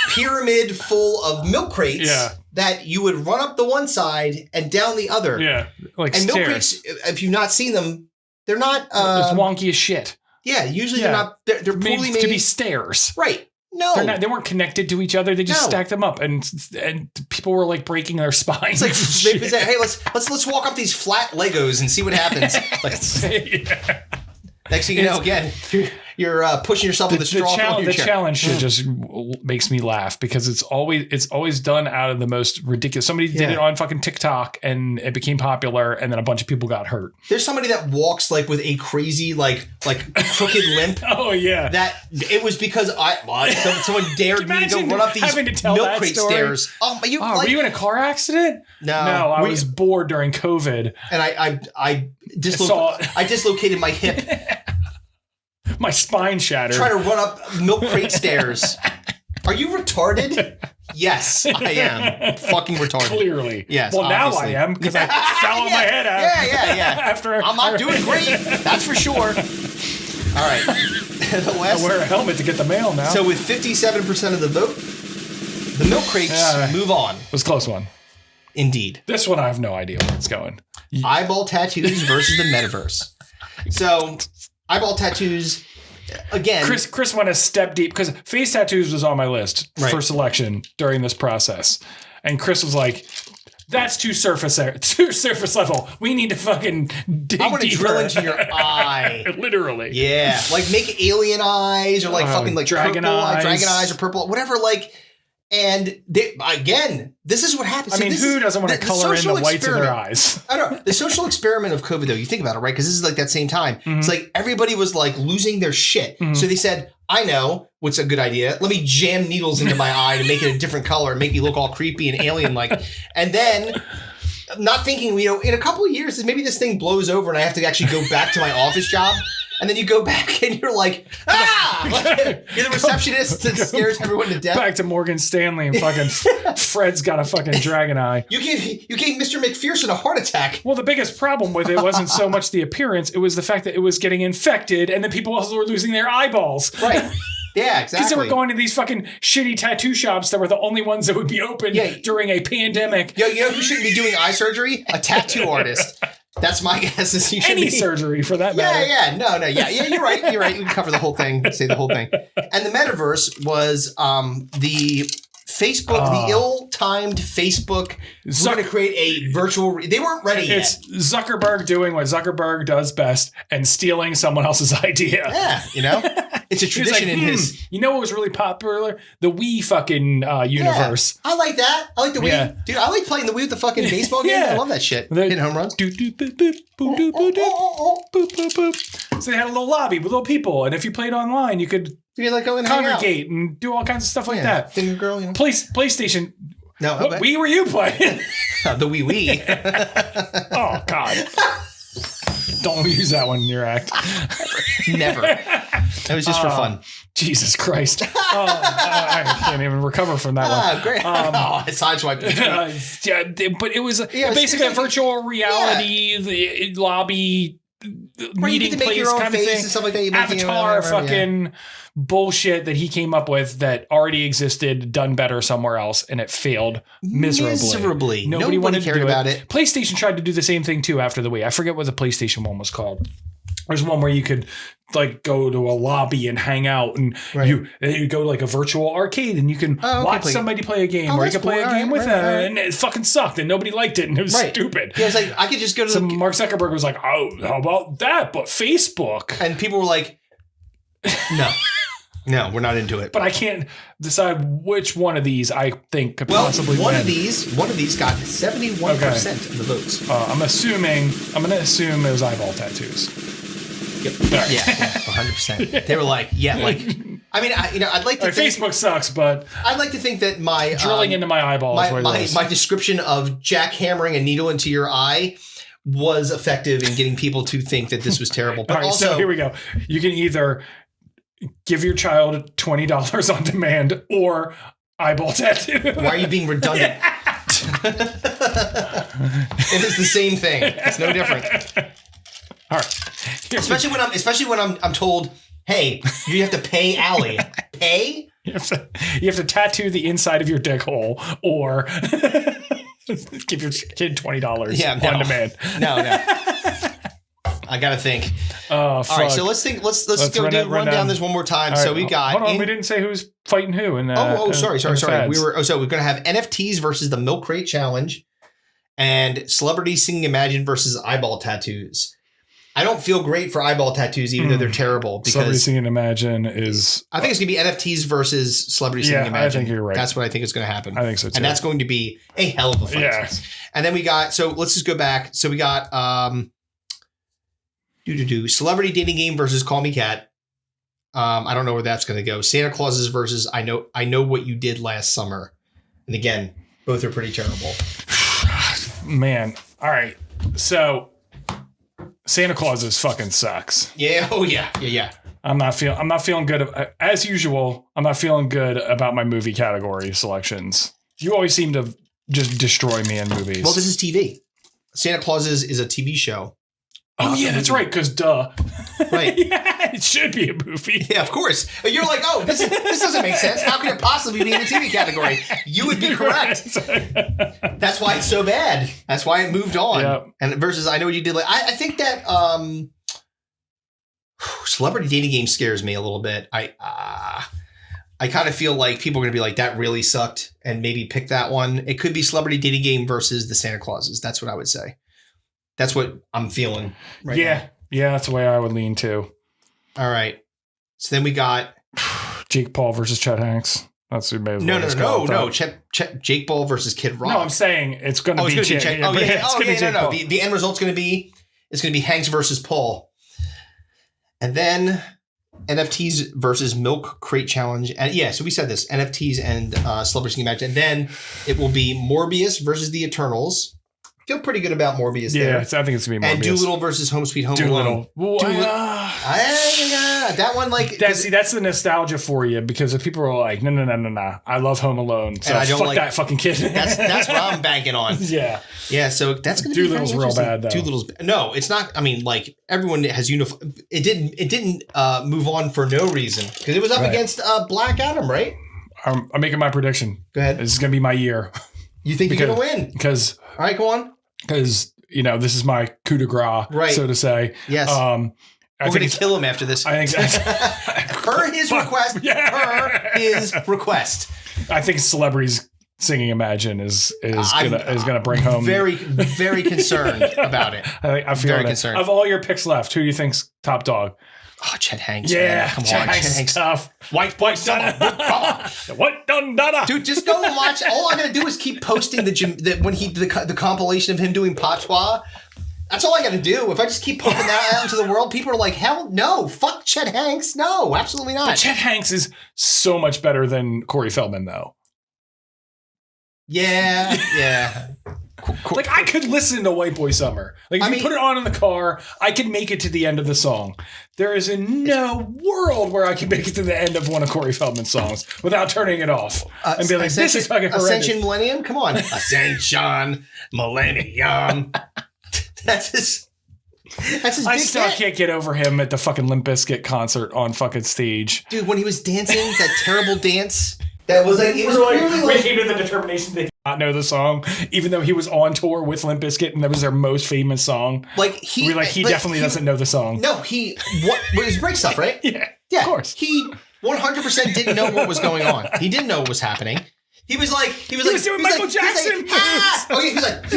pyramid full of milk crates that you would run up the one side and down the other. Yeah, like and stairs. Milk crates. If you've not seen them. They're not it's wonky as shit. Yeah, usually they're not. They're poorly made to be stairs, right? No, they weren't connected to each other. They just stacked them up, and people were like breaking their spines. It's like they say, hey, let's walk up these flat Legos and see what happens. Next thing you know, again, you're pushing yourself with a straw. The challenge shit just makes me laugh because it's always done out of the most ridiculous. Somebody did it on fucking TikTok and it became popular, and then a bunch of people got hurt. There's somebody that walks like with a crazy like crooked limp. Oh yeah, that it was because someone dared me to go run up these milk crate stairs. Oh, were you in a car accident? No, I was bored during COVID, and I dislocated my hip. My spine shattered. Trying to run up milk crate stairs. Are you retarded? Yes, I am. Fucking retarded. Clearly. Yes. Well, obviously. Now I am because I fell on my head out. Yeah. I'm not doing great. That's for sure. All right. I wear a helmet to get the mail now. So with 57% of the vote, the milk crates move on. It was a close one. Indeed. This one I have no idea where it's going. Eyeball tattoos versus the metaverse. So eyeball tattoos, again. Chris went a step deep because face tattoos was on my list for selection during this process. And Chris was like, that's too surface level. We need to fucking dig I want to deeper. drill into your eye. Literally. Yeah. Like make alien eyes or like fucking like dragon eyes or purple, whatever. Like, and again, this is what happens. I mean, who doesn't want to color in the whites of their eyes? I don't know. The social experiment of COVID, though, you think about it, right? Because this is like that same time. It's like everybody was like losing their shit. So they said, I know what's a good idea. Let me jam needles into my eye to make it a different color and make me look all creepy and alien-like. And then not thinking, in a couple of years, maybe this thing blows over and I have to actually go back to my office job. And then you go back and you're like, you're the receptionist that scares everyone to death. Back to Morgan Stanley and fucking Fred's got a fucking dragon eye. You gave Mr. McPherson a heart attack. Well, the biggest problem with it wasn't so much the appearance, it was the fact that it was getting infected and then people also were losing their eyeballs. Right. Yeah, exactly. Because they were going to these fucking shitty tattoo shops that were the only ones that would be open during a pandemic. You know who shouldn't be doing eye surgery? A tattoo artist. That's my guess. Is you should Any be surgery for that matter. Yeah. You're right. We can cover the whole thing. Say the whole thing. And the metaverse was the Facebook, the ill-timed Facebook. We're going to create a virtual. They weren't ready yet. It's Zuckerberg doing what Zuckerberg does best and stealing someone else's idea. Yeah, it's a tradition in his. You know what was really popular? The Wii fucking universe. I like that. I like the Wii. Yeah. Dude, I like playing the Wii with the fucking baseball game. I love that shit. Hitting home runs. Boop, boop, boop, boop, boop, boop, boop, boop, boop, boop. So they had a little lobby with little people, and if you played online, you could like go and hang out. congregate and do all kinds of stuff like that. Finger girl, PlayStation. No, what Wii were you playing? The Wii. Oh God. Don't use that one in your act. Never. That was just for fun. Jesus Christ. I can't even recover from that one. Great. Sideswiped. But it was basically a virtual reality the lobby meeting place kind of thing. And stuff like that. Avatar fucking bullshit that he came up with that already existed, done better somewhere else, and it failed miserably. Nobody wanted to do about it. PlayStation tried to do the same thing too after the Wii. I forget what the PlayStation one was called. There's one where you could like go to a lobby and hang out, and you go to like a virtual arcade, and you can watch somebody play a game, or you can play a game with them, and it fucking sucked, and nobody liked it, and it was stupid. Yeah, it's like I could just go to. Mark Zuckerberg was like, "Oh, how about that?" But Facebook, and people were like, "No." No, we're not into it. But I can't decide which one of these I think could possibly win. One of these got 71% of the votes. I'm going to assume it was eyeball tattoos. Yep. Yeah, 100%. They were like, I'd like to think Facebook sucks, but I'd like to think that my drilling into my eyeball my description of jackhammering a needle into your eye was effective in getting people to think that this was terrible. But also, so here we go. You can either give your child $20 on demand or eyeball tattoo. Why are you being redundant? It is the same thing. It's no different. All right. Especially when I'm told, hey, you have to pay Allie. Pay? You have to tattoo the inside of your dick hole or give your kid $20 on demand. No. I gotta think. Oh, fuck. All right, so let's run down this one more time. Right, so we got. Hold on, we didn't say who's fighting who. Sorry. We're gonna have NFTs versus the Milk Crate Challenge, and Celebrity Singing Imagine versus Eyeball Tattoos. I don't feel great for eyeball tattoos, even though they're terrible. Because Celebrity Singing Imagine is. I think it's gonna be NFTs versus Celebrity Singing Imagine. I think you're right. That's what I think is gonna happen. I think so too. And that's going to be a hell of a fight. Yeah. And then we got. So let's just go back. So we got. Celebrity Dating Game versus Call Me Cat. I don't know where that's going to go. Santa Clauses versus I know What You Did Last Summer. And again, both are pretty terrible. Man. All right. So Santa Clauses fucking sucks. Yeah. Oh yeah. Yeah. I'm not feeling good. As usual, I'm not feeling good about my movie category selections. You always seem to just destroy me in movies. Well, this is TV. Santa Clauses is a TV show. Oh, yeah, that's right, because duh. Right. Yeah, it should be a movie. Yeah, of course. You're like, oh, this doesn't make sense. How could it possibly be in the TV category? You would be correct. That's why it's so bad. That's why it moved on. Yep. And versus I Know What You Did. I think that Celebrity Dating Game scares me a little bit. I kind of feel like people are going to be like, that really sucked, and maybe pick that one. It could be Celebrity Dating Game versus the Santa Clauses. That's what I would say. That's what I'm feeling right now. Yeah, that's the way I would lean too. All right. So then we got Jake Paul versus Chet Hanks. That's who made No. Jake Paul versus Kid Rock. No, I'm saying it's going to be Jake. The end result's going to be Hanks versus Paul. And then NFTs versus Milk Crate Challenge. And so we said this, NFTs and Celebrity Singing Match. And then it will be Morbius versus the Eternals. Feel pretty good about Morbius there. Yeah, I think it's going to be Morbius. And Doolittle versus Home Sweet Home Alone. That one, like... That's the nostalgia for you, because if people are like, no. I love Home Alone. So and I don't fuck that fucking kid. That's what I'm banking on. Yeah. Yeah, so that's going to be Doolittle's real bad, though. Doolittle's... No, it's not... I mean, like, everyone has uniform... It didn't move on for no reason, because it was up against Black Adam, right? I'm making my prediction. Go ahead. This is going to be my year. You think you're going to win? Because... All right, go on. Because this is my coup de grace, so to say. Yes. We're going to kill him after this. I think per his request. Per his request. I think celebrities singing Imagine is gonna bring home. Very, very concerned about it. I feel very concerned. Of all your picks left, who do you think's top dog? Oh, Chet Hanks. Yeah, man. Come on, Chet Hanks. Tough. White summer. What done, dada? Dude, just go and watch. All I'm gonna do is keep posting the compilation of him doing patois. That's all I got to do. If I just keep pumping that out into the world, people are like, hell no, fuck Chet Hanks. No, absolutely not. But Chet Hanks is so much better than Corey Feldman, though. Yeah. Like, I could listen to White Boy Summer. Like, if you put it on in the car, I could make it to the end of the song. There is no world where I can make it to the end of one of Corey Feldman's songs without turning it off and be like, this is fucking horrendous. Ascension Millennium? Come on. Ascension Millennium. That's his I still can't get over him at the fucking Limp Bizkit concert on fucking stage. Dude, when he was dancing, that terrible dance. That was like, it was we came to the determination they did not know the song, even though he was on tour with Limp Bizkit and that was their most famous song. He definitely doesn't know the song. No, it was break stuff, right? Yeah, of course. He 100% didn't know what was going on. He didn't know what was happening. He was doing Michael Jackson. He was like,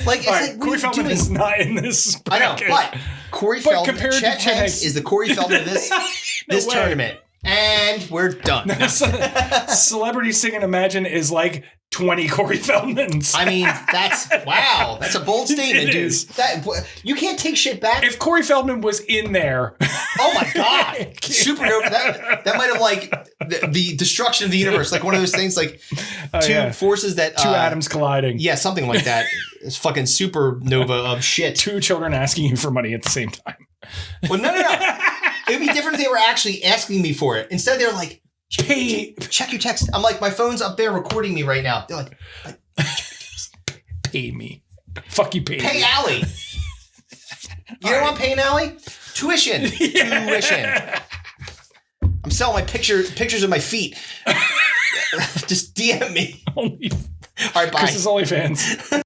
Like, Corey Feldman is not in this bracket. I know, but Corey Feldman, Chet Hanks is the Corey Feldman of this tournament. And we're done. Celebrity Singing Imagine is like 20 Corey Feldmans. I mean, that's a bold statement, dude. You can't take shit back. If Corey Feldman was in there. Oh my God. Supernova. That might have like the destruction of the universe. Like one of those things like two forces that. Two atoms colliding. Yeah, something like that. It's fucking supernova of shit. Two children asking you for money at the same time. Well, no. It would be different if they were actually asking me for it. Instead, they're like, check your text. I'm like, my phone's up there recording me right now. They're like check your text. Pay me. Fuck you, pay me. Pay Allie. You know what I'm paying Allie? Tuition. Yeah. Tuition. I'm selling my pictures of my feet. Just DM me. All right, bye. This is OnlyFans.